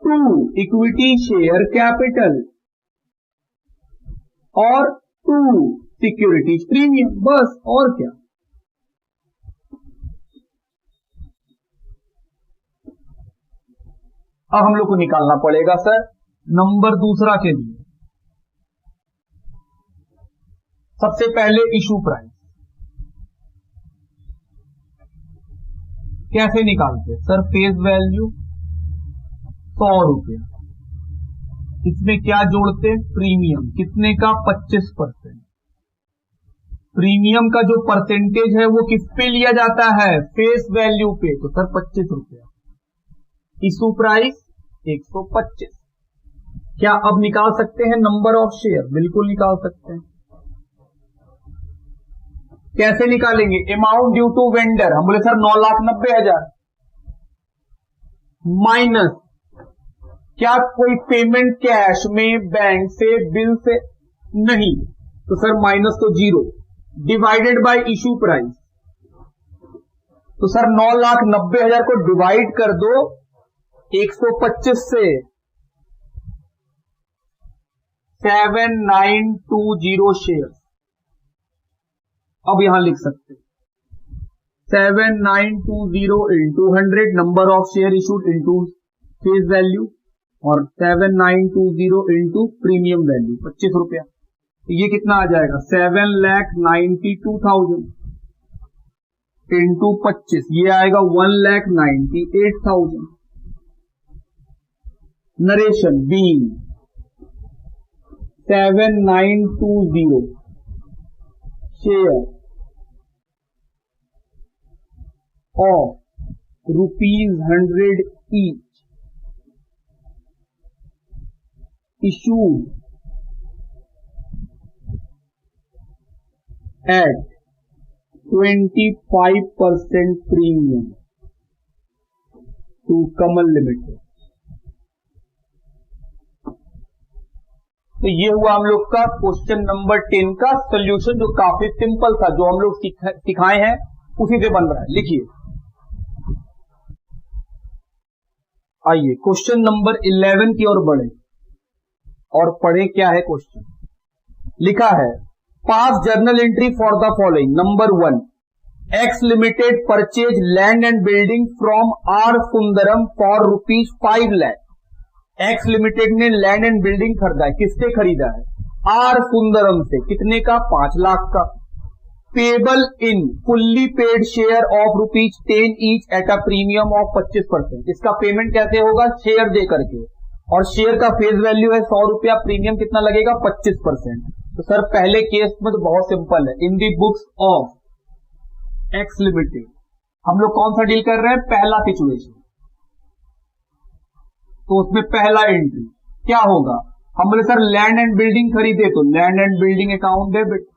टू इक्विटी शेयर कैपिटल और टू सिक्योरिटीज प्रीमियम। बस, और क्या? अब हम लोग को निकालना पड़ेगा सर नंबर दूसरा के लिए। सबसे पहले इशू प्राइस कैसे निकालते? सर फेस वैल्यू 100 रुपया, इसमें क्या जोड़ते? प्रीमियम। कितने का? 25%। प्रीमियम का जो परसेंटेज है वो किस पे लिया जाता है? फेस वैल्यू पे। तो सर 25 रुपया। Issue price 125। क्या अब निकाल सकते हैं नंबर ऑफ शेयर? बिल्कुल निकाल सकते हैं। कैसे निकालेंगे? अमाउंट ड्यू टू वेंडर, हम बोले सर 9,90,000 माइनस क्या कोई पेमेंट कैश में, बैंक से, बिल से? नहीं, तो सर माइनस तो 0 डिवाइडेड बाय इशू प्राइस। तो सर 9,90,000 को डिवाइड कर दो 125 से, 7,920 शेयर। अब यहां लिख सकते 7,920 into 100 number of share issued into face value, और 7,920 इंटू प्रीमियम वैल्यू 25 रुपया। ये कितना आ जाएगा? 7,92,000 इंटू 25, ये आएगा 1,98,000। Narration be, 7,920 share of ₹100 each issued at 25% premium to Kamal Limited। तो ये हुआ हम लोग का क्वेश्चन नंबर 10 का सोल्यूशन, जो काफी सिंपल था, जो हम लोग सिखाए हैं उसी से बन रहा है। लिखिए, आइए क्वेश्चन नंबर 11 की ओर बढ़े और पढ़े क्या है क्वेश्चन। लिखा है, pass journal entry for the following. Number 1, X limited purchase land and building from R Sundaram for ₹5 lakh. X limited ने लैंड एंड बिल्डिंग खरीदा है, किससे खरीदा है? आर सुंदरम से। कितने का? 5 लाख का। Payable in fully paid share of ₹10 each at a premium of 25%। इसका पेमेंट कैसे होगा? शेयर दे करके, और शेयर का फेस वैल्यू है ₹100, प्रीमियम कितना लगेगा? 25%। तो सर पहले केस में तो बहुत सिंपल है, इन the books of x limited हम लोग कौन सा डील कर रहे हैं? पहला सिचुएशन। तो उसमें पहला एंट्री क्या होगा? हम बोले सर लैंड एंड बिल्डिंग खरीदे, तो land and building account debit.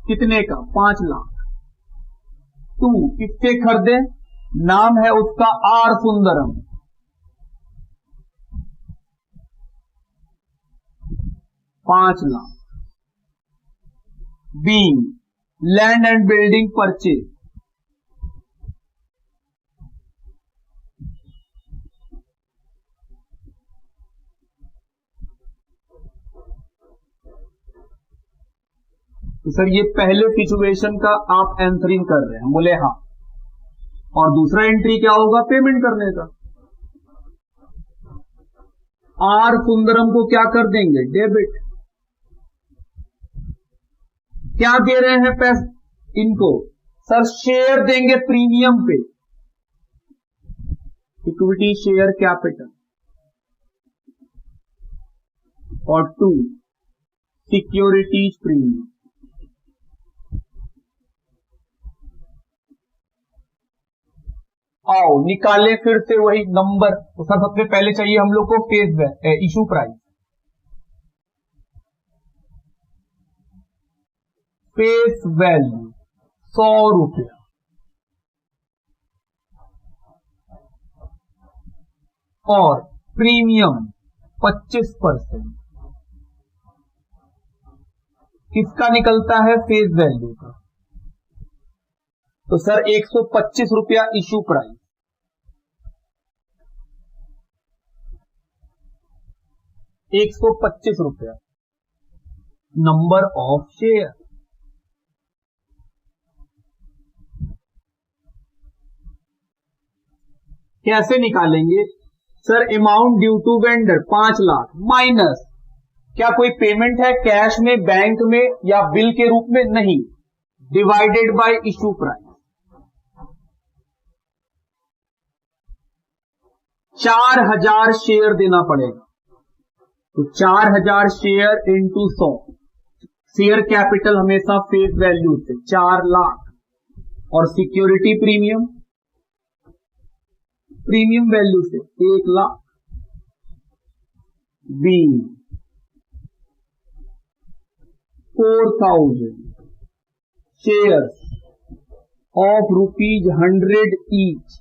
कितने का? 5 लाख। 2, किससे खरीदे? नाम है उसका R Sundaram. 5 lakh. Be, land and building purchase. तो सर ये पहले सिचुएशन का आप आंसरिंग कर रहे हैं, बोले हाँ। और दूसरा एंट्री क्या होगा? पेमेंट करने का। आर सुंदरम को क्या कर देंगे? डेबिट। क्या दे रहे हैं पैसे इनको? सर शेयर देंगे प्रीमियम पे, इक्विटी शेयर कैपिटल। और 2, सिक्योरिटीज प्रीमियम। आओ निकालें फिर से वही नंबर। तो सर सबसे पहले चाहिए हम लोग को face issue price. Face value ₹100 और प्रीमियम 25%। किसका निकलता है? फेस वैल्यू का। तो sir ₹125 issue price. ₹125 number of share. कैसे निकालेंगे? Sir amount due to vendor 5 lakh minus, क्या कोई पेमेंट है कैश में, बैंक में या बिल के रूप में? नहीं, divided by issue price. 4000 share देना पड़ेगा। तो 4000 शेयर इंटू 100। शेयर कैपिटल हमेशा फेस वैल्यू से 4 लाख, और सिक्योरिटी प्रीमियम वैल्यू से 1 lakh. Be, 4000 shares of ₹100 each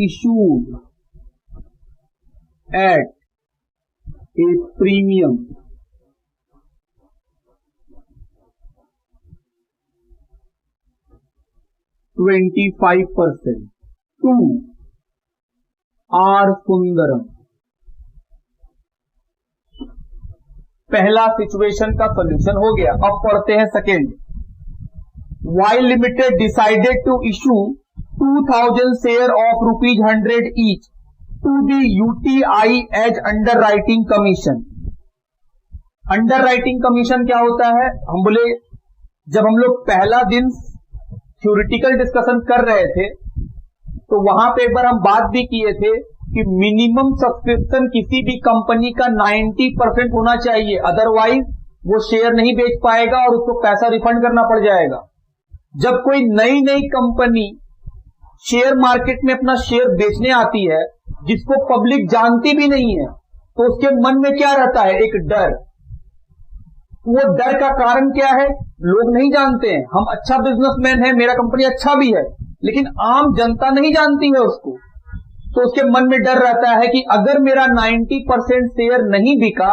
issued at a premium (25%) to R Sundaram. पहला सिचुएशन का सॉल्यूशन हो गया। अब पढ़ते हैं second. Y limited decided to issue 2000 share of ₹100 each to the UTI as underwriting commission. Under writing commission क्या होता है? हम बोले जब हम लोग पहला दिन थ्योरेटिकल डिस्कशन कर रहे थे तो वहां पे एक बार हम बात भी किए थे कि मिनिमम सब्सक्रिप्शन किसी भी कंपनी का 90% होना चाहिए, अदरवाइज वो शेयर नहीं बेच पाएगा और उसको पैसा रिफंड करना पड़ जाएगा। जब कोई नई कंपनी शेयर मार्केट में अपना शेयर बेचने आती है जिसको पब्लिक जानती भी नहीं है, तो उसके मन में क्या रहता है? एक डर। वो डर का कारण क्या है? लोग नहीं जानते हैं। हम अच्छा बिजनेसमैन है, मेरा कंपनी अच्छा भी है, लेकिन आम जनता नहीं जानती है उसको। तो उसके मन में डर रहता है कि अगर मेरा 90% शेयर नहीं बिका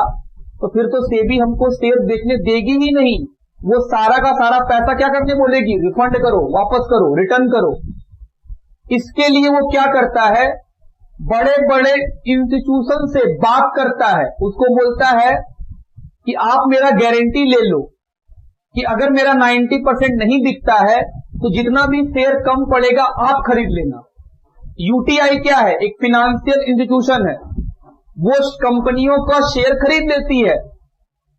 तो फिर तो सेबी हमको शेयर बेचने देगी ही नहीं, वो सारा का सारा पैसा क्या करने बोलेगी, रिफंड करो, वापस करो, रिटर्न करो। इसके लिए वो क्या करता है, बड़े बड़े इंस्टीट्यूशन से बात करता है, उसको बोलता है कि आप मेरा गारंटी ले लो कि अगर मेरा 90% नहीं बिकता है तो जितना भी शेयर कम पड़ेगा आप खरीद लेना। यूटीआई क्या है, एक फिनेंशियल इंस्टीट्यूशन है, वो कंपनियों का शेयर खरीद लेती है,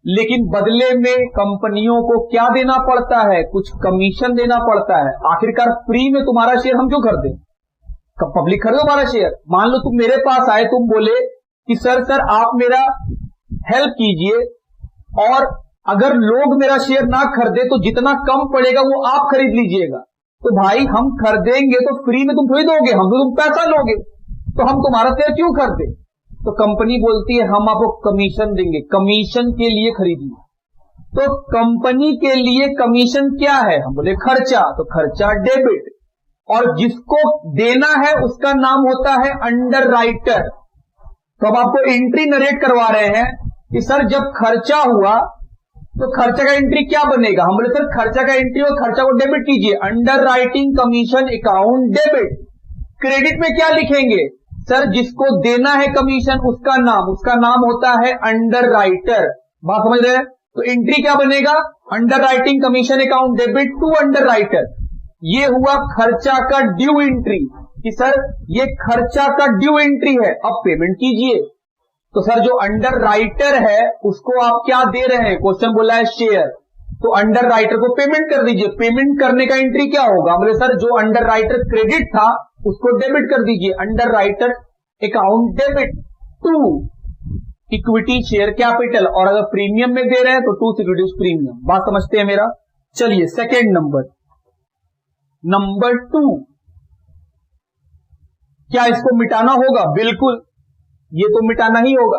लेकिन बदले में कंपनियों को क्या देना पड़ता है, कुछ कमीशन देना पड़ता है। आखिरकार फ्री में तुम्हारा शेयर हम क्यों खरीदें, पब्लिक खरीदो हमारा शेयर। मान लो तुम मेरे पास आए, तुम बोले कि सर आप मेरा हेल्प कीजिए और अगर लोग मेरा शेयर ना खरीदे तो जितना कम पड़ेगा वो आप खरीद लीजिएगा। तो भाई हम खरीदेंगे तो फ्री में तुम थोड़ी दोगे, हम तो तुम पैसा लोगे, तो हम तुम्हारा शेयर क्यों खरीदे। तो कंपनी बोलती है हम आपको कमीशन देंगे, कमीशन के लिए खरीदिए। तो कंपनी के लिए कमीशन क्या है, हम बोले खर्चा, तो खर्चा डेबिट, और जिसको देना है उसका नाम होता है अंडर राइटर। तो अब आपको एंट्री नरेट करवा रहे हैं कि सर जब खर्चा हुआ तो खर्चा का एंट्री क्या बनेगा, हम बोले सर खर्चा का एंट्री और खर्चा को डेबिट कीजिए, under writing commission account debit. Credit में क्या लिखेंगे, सर जिसको देना है कमीशन उसका नाम होता है अंडर राइटर। बात समझ रहे हैं। तो एंट्री क्या बनेगा, underwriting commission account debit to underwriter. ये हुआ खर्चा का ड्यू एंट्री कि सर ये खर्चा का ड्यू एंट्री है, अब पेमेंट कीजिए। तो सर जो अंडर राइटर है उसको आप क्या दे रहे हैं, क्वेश्चन बोला है शेयर, तो अंडर राइटर को पेमेंट कर दीजिए। पेमेंट करने का एंट्री क्या होगा, बोले सर जो अंडर राइटर क्रेडिट था उसको डेबिट कर दीजिए, underwriter account debit to equity share capital, और अगर प्रीमियम में दे रहे हैं तो टू सिक्योरिटीज प्रीमियम। बात समझते हैं मेरा। चलिए सेकेंड नंबर 2, क्या इसको मिटाना होगा, बिल्कुल ये तो मिटाना ही होगा,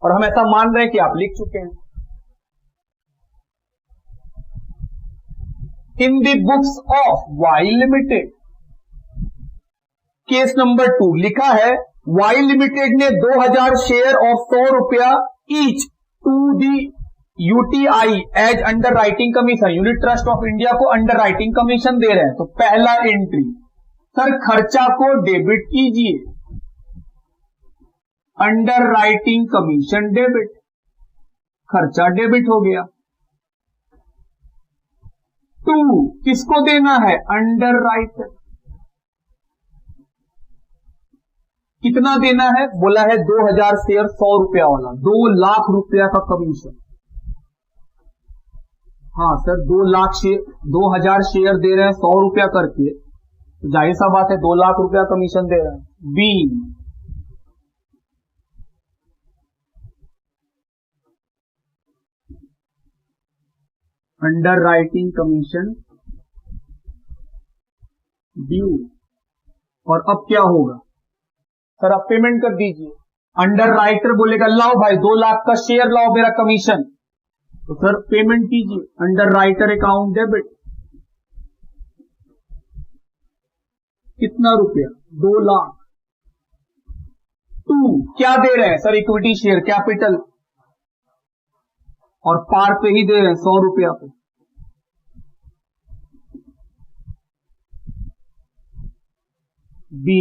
और हम ऐसा मान रहे हैं कि आप लिख चुके हैं। In the books of Y limited, case number 2 लिखा है वाई लिमिटेड ने 2000 शेयर ऑफ 100 रुपया each to the UTI as underwriting commission, unit trust of India को अंडर राइटिंग कमीशन दे रहे हैं। तो पहला एंट्री, सर खर्चा को डेबिट कीजिए, अंडर राइटिंग कमीशन डेबिट, खर्चा डेबिट हो गया। 2 किसको देना है, अंडर राइटर, कितना देना है, बोला है 2000 शेयर 100 रुपया वाला, 2 लाख रुपया का कमीशन। हाँ सर 2000 शेयर दे रहे हैं 100 रुपया करके, तो जाहिर सा बात है 2 लाख रुपया कमीशन दे रहे हैं। Be under writing commission due, और अब क्या होगा, सर आप पेमेंट कर दीजिए। अंडर राइटर बोलेगा लाओ भाई 2 लाख का शेयर लाओ मेरा कमीशन, तो सर पेमेंट कीजिए, अंडर राइटर अकाउंट डेबिट, कितना रुपया, 2 लाख। 2 क्या दे रहे हैं, सर इक्विटी शेयर कैपिटल, और पार पे ही दे रहे हैं 100 रुपया पे। Be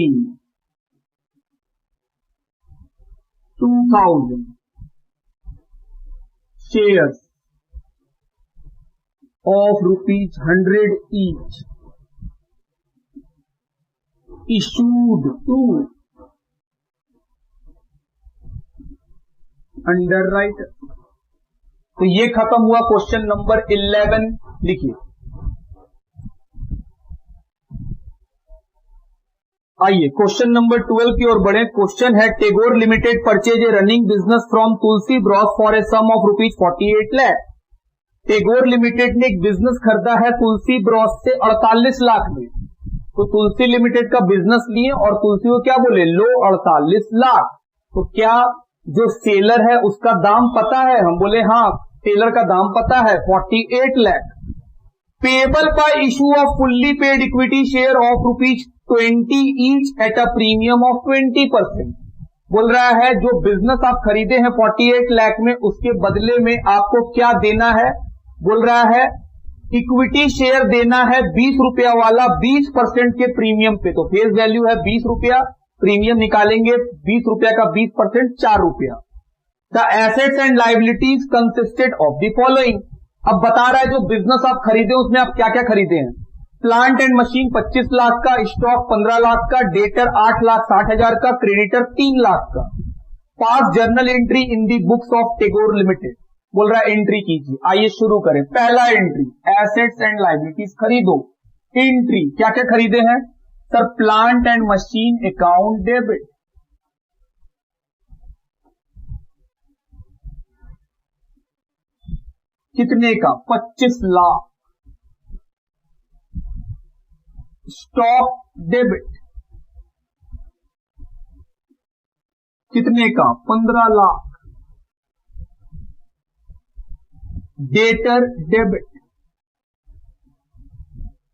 2000 shares of ₹100 each issued to underwriter। तो ये खत्म हुआ क्वेश्चन नंबर 11। लिखिए, आइए क्वेश्चन नंबर 12 की ओर बढ़े। क्वेश्चन है Tagore limited purchase a running business from Tulsi bros for a sum of ₹48 lakh. Tagore limited ने एक बिजनेस खरीदा है तुलसी ब्रॉस से 48 लाख में। तो तुलसी लिमिटेड का बिजनेस लिए और तुलसी को क्या बोले, लो 48 लाख। तो क्या जो सेलर है उसका दाम पता है, हम बोले हाँ सेलर का दाम पता है 48 lakh. Payable by issue off fully paid equity share of 20 each at a premium of 20%। बोल रहा है जो बिजनेस आप खरीदे हैं 48 लाख में, उसके बदले में आपको क्या देना है? बोल रहा है इक्विटी शेयर देना है 20 रुपया वाला 20% के प्रीमियम पे। तो फेस वैल्यू है 20 रुपया, प्रीमियम निकालेंगे 20 रुपया का 20% 4 रुपया। The assets and liabilities consisted of the following. अब बता रहा है जो बिजनेस आप खरीदे उसमें आप क्या क्या खरीदे हैं। प्लांट एंड मशीन 25 लाख का, स्टॉक 15 लाख का, डेटर 8,60,000 का, क्रेडिटर 3 लाख का। Pass journal entry in the books of Tagore limited. बोल रहा है एंट्री कीजिए। आइए शुरू करें। पहला एंट्री एसेट्स एंड लाइबिलिटीज खरीदो। एंट्री क्या क्या खरीदे हैं sir? Plant and machine account debit, कितने का? 25 लाख। स्टॉक डेबिट कितने का? 15 लाख। डेटर डेबिट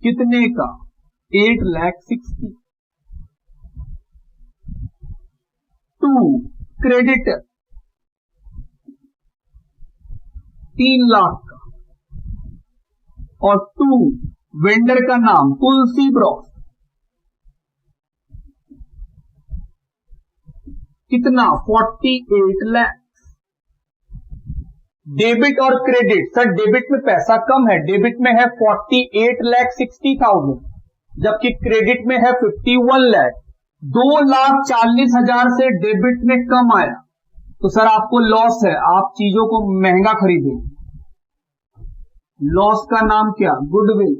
कितने का? 8,60,000। 2 क्रेडिटर 3 लाख का। और 2 वेंडर का नाम तुलसी ब्रॉस, कितना? 48 लाख। डेबिट और क्रेडिट सर, डेबिट में पैसा कम है, डेबिट में है 48,60,000 जबकि क्रेडिट में है 51 लाख। 2,40,000 से डेबिट में कम आया तो सर आपको लॉस है, आप चीजों को महंगा खरीदे। लॉस का नाम क्या? गुडविल।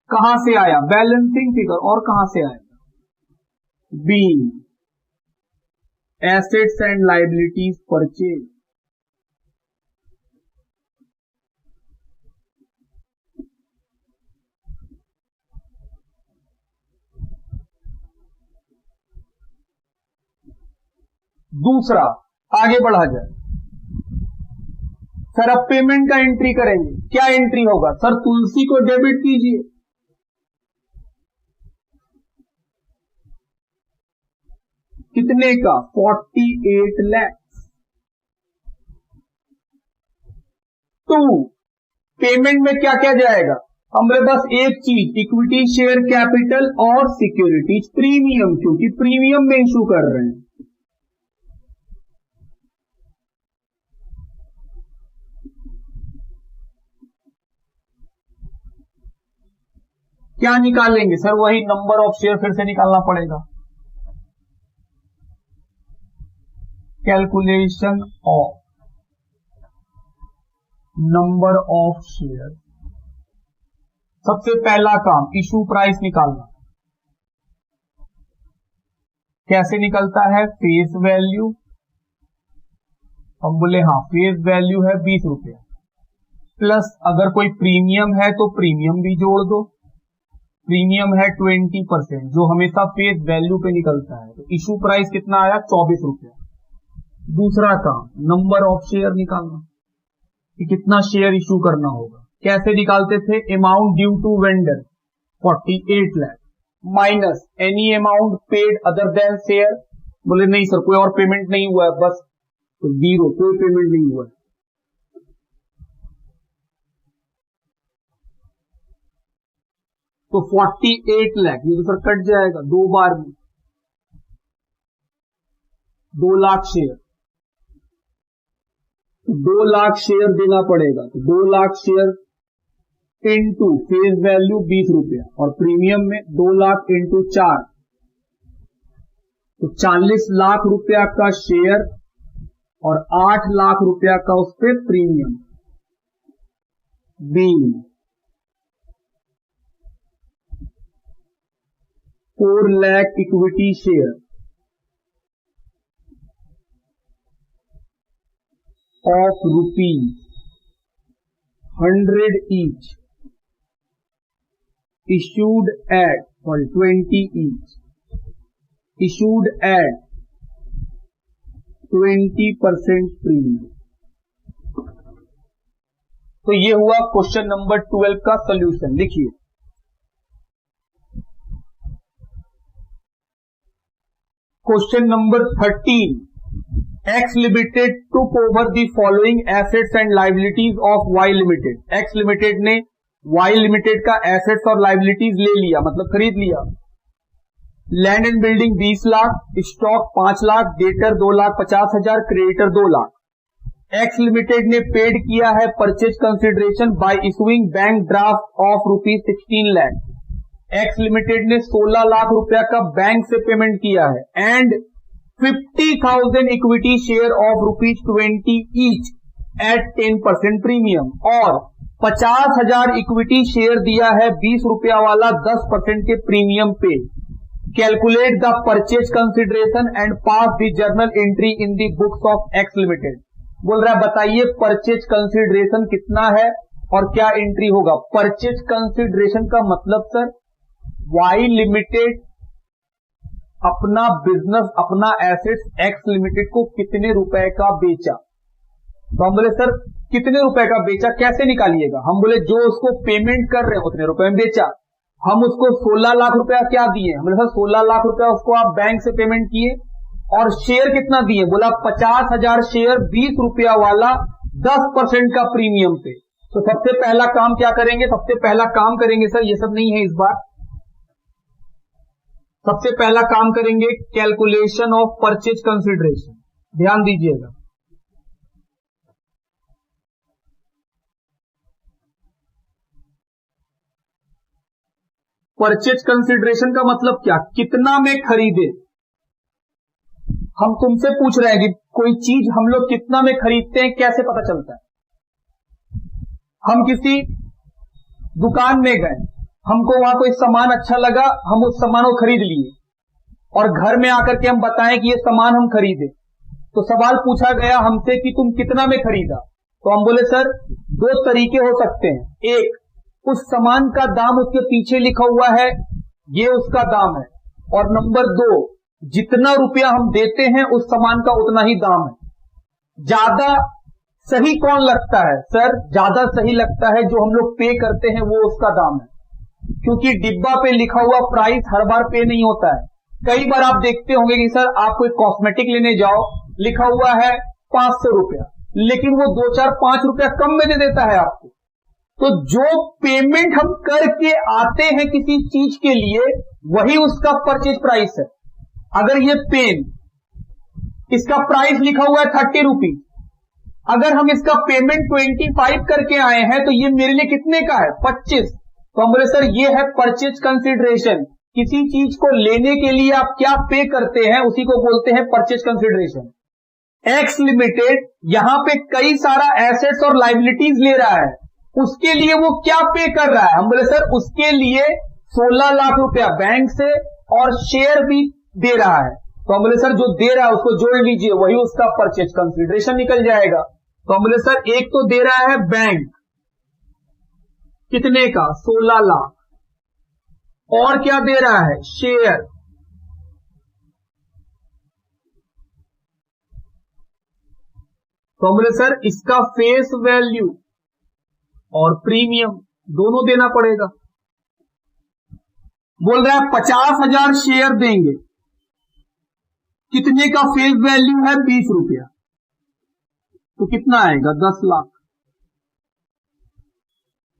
कहां से आया? Balancing figure. और कहां से आएगा? Be assets and liabilities purchase. दूसरा आगे बढ़ा जाए सर, अब पेमेंट का एंट्री करेंगे। क्या एंट्री होगा सर? तुलसी को डेबिट कीजिए। कितने का? 48 लाख। 2 पेमेंट में क्या क्या जाएगा? हमारे पास एक चीज इक्विटी शेयर कैपिटल और सिक्योरिटीज प्रीमियम, क्योंकि प्रीमियम में इशू कर रहे हैं। क्या निकालेंगे सर? वही नंबर ऑफ शेयर फिर से निकालना पड़ेगा। Calculation of number of share. सबसे पहला काम इशू प्राइस निकालना। कैसे निकलता है? Face value. हम बोले हाँ फेस वैल्यू है 20 रुपया, प्लस अगर कोई प्रीमियम है तो प्रीमियम भी जोड़ दो। प्रीमियम है 20% जो हमेशा फेस वैल्यू पे निकलता है। तो इशू प्राइस कितना आया? 24 रुपया। दूसरा काम नंबर ऑफ शेयर निकालना कि कितना शेयर इशू करना होगा। कैसे निकालते थे? Amount due to vendor 48 lakh minus any amount paid other than share. बोले नहीं सर कोई और पेमेंट नहीं हुआ है, बस तो 0, कोई पेमेंट नहीं हुआ है। तो 48 लाख ये तो सर कट जाएगा 2 बार में। 2 लाख शेयर, तो 2 लाख शेयर देना पड़ेगा। तो 2 lakh share into face value 20 रुपया और प्रीमियम में 2 लाख इंटू 4, तो 40 लाख रुपया का शेयर और 8 लाख रुपया का उस पर premium. Be 4 lakh equity share of ₹100 each issued at 20 each issued at 20% premium. तो ये हुआ क्वेश्चन नंबर 12 का सॉल्यूशन। लिखिए question number 13, X limited took over the following assets and liabilities of Y limited. X limited ने Y limited का assets और liabilities ले लिया, मतलब खरीद लिया। Land and building 20 lakh, stock 5 lakh, debtor 2,50,000, creditor 2 lakh. X limited ने पेड किया है purchase consideration by issuing bank draft of ₹16 lakh. X limited ने 16 लाख रुपया का बैंक से पेमेंट किया है and 50,000 equity share of ₹20 each eight 10% premium, और 50,000 इक्विटी शेयर दिया है 20 रुपया वाला 10% के प्रीमियम पे। Calculate the purchase consideration and pass the journal entry in the books of X limited. बोल रहा है बताइए परचेज कंसिडरेशन कितना है और क्या एंट्री होगा। परचेज कंसिडरेशन का मतलब सर Y लिमिटेड अपना बिजनेस, अपना एसेट्स X लिमिटेड को कितने रुपए का बेचा। तो हम बोले सर कितने रुपए का बेचा कैसे निकालिएगा। हम बोले जो उसको पेमेंट कर रहे हैं उतने रुपए में बेचा। हम उसको 16 लाख रुपया क्या दिए, हम बोले सर 16 लाख रुपया उसको आप बैंक से पेमेंट किए, और शेयर कितना दिए, बोला 50,000 शेयर 20 रुपया वाला 10% का प्रीमियम पे। तो सबसे पहला काम क्या करेंगे, सबसे पहला काम करेंगे सर, ये सब नहीं है इस बार, सबसे पहला काम करेंगे कैलकुलेशन ऑफ परचेज कंसिडरेशन। ध्यान दीजिएगा, परचेज कंसिडरेशन का मतलब क्या, कितना में खरीदे। हम तुमसे पूछ रहे हैं कि कोई चीज हम लोग कितना में खरीदते हैं, कैसे पता चलता है। हम किसी दुकान में गए, हमको वहां कोई सामान अच्छा लगा, हम उस सामान को खरीद लिए, और घर में आकर के हम बताएं कि ये सामान हम खरीदे, तो सवाल पूछा गया हमसे कि तुम कितना में खरीदा, तो हम बोले सर 2 तरीके हो सकते हैं। एक, उस सामान का दाम उसके पीछे लिखा हुआ है, ये उसका दाम है, और नंबर 2, जितना रुपया हम देते हैं उस सामान का उतना ही दाम है। ज्यादा सही कौन लगता है सर, ज्यादा सही लगता है जो हम लोग पे करते हैं वो उसका दाम है, क्योंकि डिब्बा पे लिखा हुआ प्राइस हर बार पे नहीं होता है। कई बार आप देखते होंगे कि सर आप कोई कॉस्मेटिक लेने जाओ, लिखा हुआ है 500 रुपया, लेकिन वो 2, 4, 5 रुपया कम में दे देता है आपको। तो जो पेमेंट हम करके आते हैं किसी चीज के लिए, वही उसका परचेज प्राइस है। अगर ये पेन, इसका प्राइस लिखा हुआ है 30 रुपीज, अगर हम इसका पेमेंट 25 करके आए हैं तो ये मेरे लिए कितने का है, 25। तो हम बोले सर ये है परचेज कंसिडरेशन। किसी चीज को लेने के लिए आप क्या पे करते हैं उसी को बोलते हैं परचेज कंसिडरेशन। X लिमिटेड यहां पे कई सारा एसेट्स और लाइबिलिटीज ले रहा है, उसके लिए वो क्या पे कर रहा है। हम बोले सर उसके लिए 16 लाख रुपया बैंक से और शेयर भी दे रहा है। तो हम बोले सर जो दे रहा है उसको जोड़ लीजिए, वही उसका परचेज कंसिडरेशन निकल जाएगा। तो हम बोले सर एक तो दे रहा है बैंक, कितने का, 16 लाख, और क्या दे रहा है, शेयर। तो हम बोले सर इसका फेस वैल्यू और प्रीमियम दोनों देना पड़ेगा। बोल रहा है 50,000 शेयर देंगे, कितने का फेस वैल्यू है, 20 रुपया, तो कितना आएगा, 10 लाख,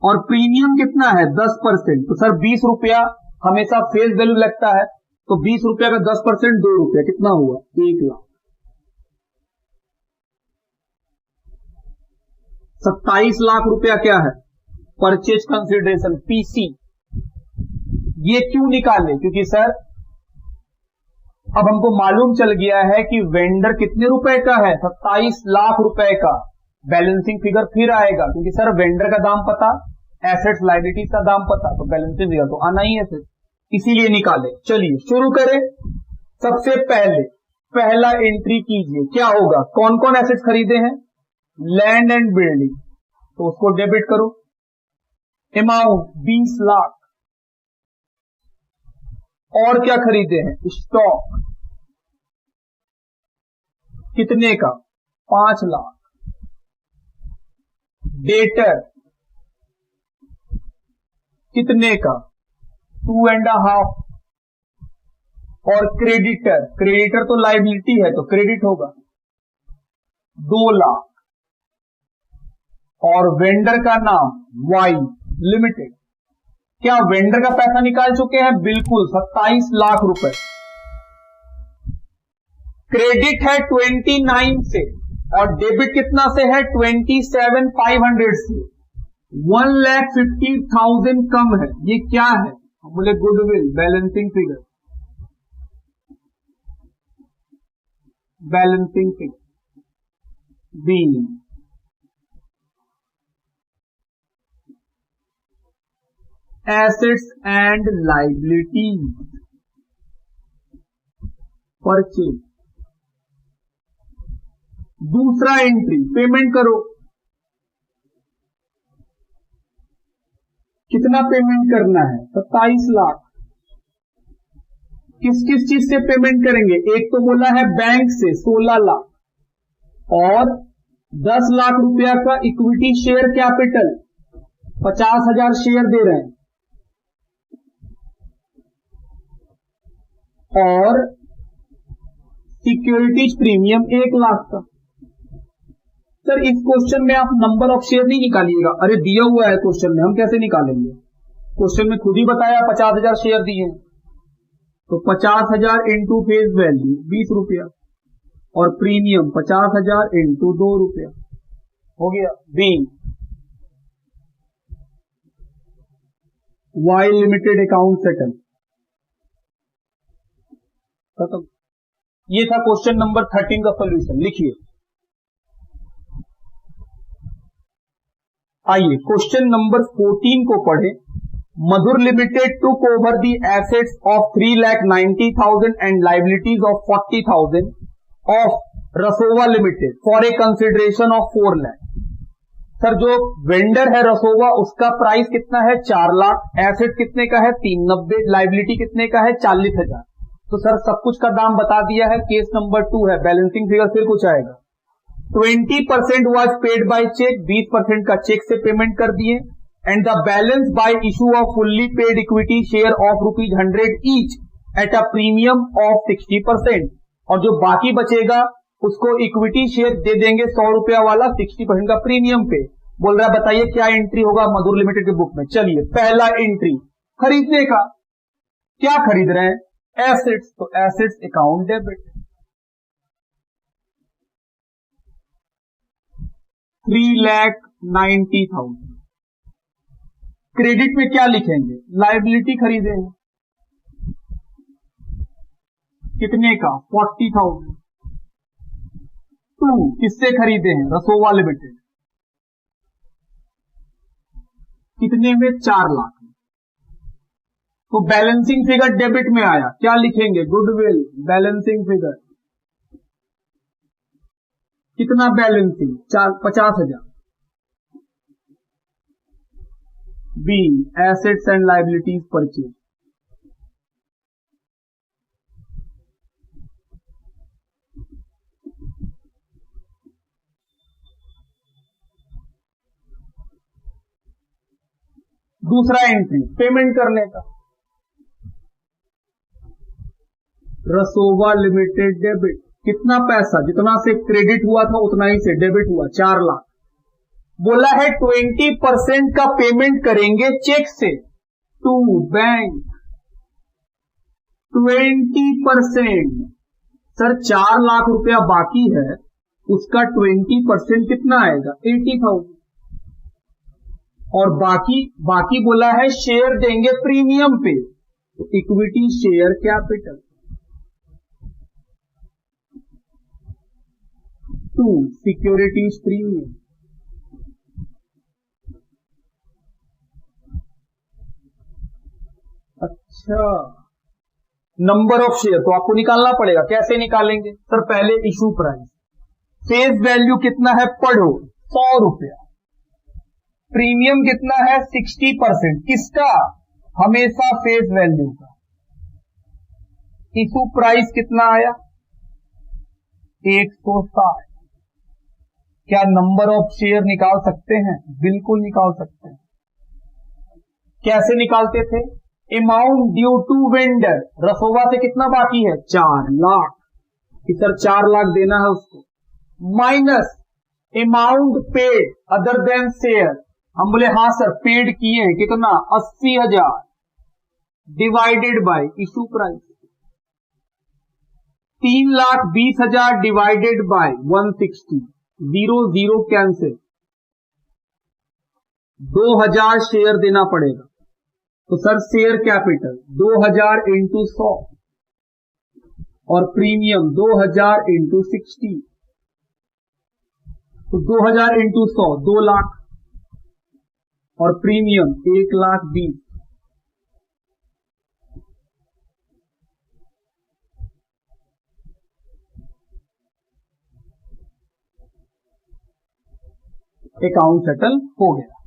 और प्रीमियम कितना है, 10%। तो सर 20 रुपया हमेशा फेस वैल्यू लगता है, तो 20 रुपया का 10% 2 रुपया, कितना हुआ, 1 लाख। 27 लाख रुपया क्या है, परचेज कंसिडरेशन, पीसी। ये क्यों निकाले, क्योंकि सर अब हमको मालूम चल गया है कि वेंडर कितने रुपए का है, 27 लाख रुपए का। बैलेंसिंग फिगर फिर आएगा, क्योंकि सर वेंडर का दाम पता, एसेट्स लायबिलिटीज का दाम पता, तो बैलेंसिंग फिगर तो आना ही है सर, इसीलिए निकाले। चलिए शुरू करें। सबसे पहले पहला एंट्री कीजिए, क्या होगा, कौन कौन एसेट्स खरीदे हैं, लैंड एंड बिल्डिंग, तो उसको डेबिट करो। अमाउंट 20 लाख, और क्या खरीदे हैं, स्टॉक, कितने का, 5 लाख। डेटर कितने का, 2.5। और क्रेडिटर, क्रेडिटर तो लाइबिलिटी है तो क्रेडिट होगा 2 लाख, और वेंडर का नाम वाई लिमिटेड। क्या वेंडर का पैसा निकाल चुके हैं? बिल्कुल 27 लाख रुपए। क्रेडिट है 29 से और डेबिट कितना से है? 27,500 से। 1,50,000 कम है, ये क्या है? बोले goodwill, balancing figure, balancing figure be. Assets and liabilities purchase. दूसरा एंट्री, पेमेंट करो। कितना पेमेंट करना है? 27 लाख। किस किस चीज से पेमेंट करेंगे? एक तो बोला है बैंक से 16 लाख और 10 लाख रुपया का इक्विटी शेयर कैपिटल, 50,000 शेयर दे रहे हैं, और सिक्योरिटीज प्रीमियम 1 लाख का। सर इस क्वेश्चन में आप नंबर ऑफ शेयर नहीं निकालिएगा। अरे दिया हुआ है क्वेश्चन में, हम कैसे निकालेंगे? क्वेश्चन में खुद ही बताया 50,000 शेयर दिए हैं, तो 50,000 इंटू फेस वैल्यू 20 रुपया और प्रीमियम 50,000 इंटू 2 रुपया हो गया। Be, Y limited account settle, खत्म। ये था क्वेश्चन नंबर 13 का सोल्यूशन। लिखिए, आइए क्वेश्चन नंबर 14 को पढ़े। Madhur limited took over the assets of 3,90,000 and liabilities of 40,000 of Rasova limited for a consideration of 4 lakh. Sir जो वेंडर है रसोवा, उसका प्राइस कितना है? 4 लाख। एसेट कितने का है? 390। लाइबिलिटी कितने का है? 40,000। तो सर सब कुछ का दाम बता दिया है। केस नंबर 2 है, बैलेंसिंग फिगर फिर कुछ आएगा। 20% वॉज पेड बाय चेक, 20% का चेक से पेमेंट कर दिए, and the balance bye issue off fully paid equity share of ₹100 each at a premium of 60%, और जो बाकी बचेगा उसको इक्विटी शेयर दे देंगे 100 रुपया वाला 60% का प्रीमियम पे। बोल रहा है बताइए क्या एंट्री होगा मधुर लिमिटेड के बुक में। चलिए पहला एंट्री, खरीदने का। क्या खरीद रहे हैं? एसेट्स, तो एसेट्स अकाउंट डेबिट 3,90,000। क्रेडिट में क्या लिखेंगे? लाइबिलिटी खरीदे हैं, कितने का? 40,000। 2 किससे खरीदे हैं? रसोवा लिमिटेड, कितने में? 4 लाख। तो बैलेंसिंग फिगर डेबिट में आया, क्या लिखेंगे? गुडविल, बैलेंसिंग फिगर, कितना balancing? 50,000। Be, assets and liabilities purchase. दूसरा एंट्री, पेमेंट करने का। रसोवा लिमिटेड डेबिट, कितना पैसा? जितना से क्रेडिट हुआ था उतना ही से डेबिट हुआ, 4 लाख। बोला है 20% का पेमेंट करेंगे चेक से टू बैंक। 20%, सर 4 लाख रुपया बाकी है, उसका 20% कितना आएगा? 80,000। और बाकी बोला है शेयर देंगे प्रीमियम पे, तो equity share capital 2 securities premium. अच्छा, नंबर ऑफ शेयर तो आपको निकालना पड़ेगा। कैसे निकालेंगे? सर पहले इशू प्राइस, फेस वैल्यू कितना है? पढ़ो, 100 रुपया। प्रीमियम कितना है? 60%। किसका? हमेशा फेस वैल्यू का। इशू प्राइस कितना आया? 160। क्या नंबर ऑफ शेयर निकाल सकते हैं? बिल्कुल निकाल सकते हैं। कैसे निकालते थे? अमाउंट ड्यू टू वेंडर, रसोवा से कितना बाकी है 4 लाख, कि सर 4 लाख देना है उसको, minus amount paid other than share, हम बोले हाँ सर पेड किए हैं कितना 80,000, divided by issue price 3,20,000 divided by 160, 0 cancel, 2,000 share देना पड़ेगा। तो सर शेयर कैपिटल 2,000 इंटू 100 और प्रीमियम 2,000 इंटू 60, तो 2,000 इंटू 100 2 लाख और प्रीमियम 1,20,000। अकाउंट सेटल हो गया।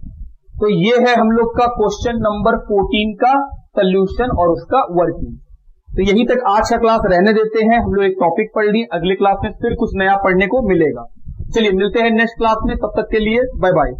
तो ये है हम लोग का क्वेश्चन नंबर 14 का सॉल्यूशन और उसका वर्किंग। तो यहीं तक आज का क्लास रहने देते हैं, हम लोग एक टॉपिक पढ़ लिए, अगले क्लास में फिर कुछ नया पढ़ने को मिलेगा। चलिए मिलते हैं नेक्स्ट क्लास में, तब तक के लिए बाय बाय।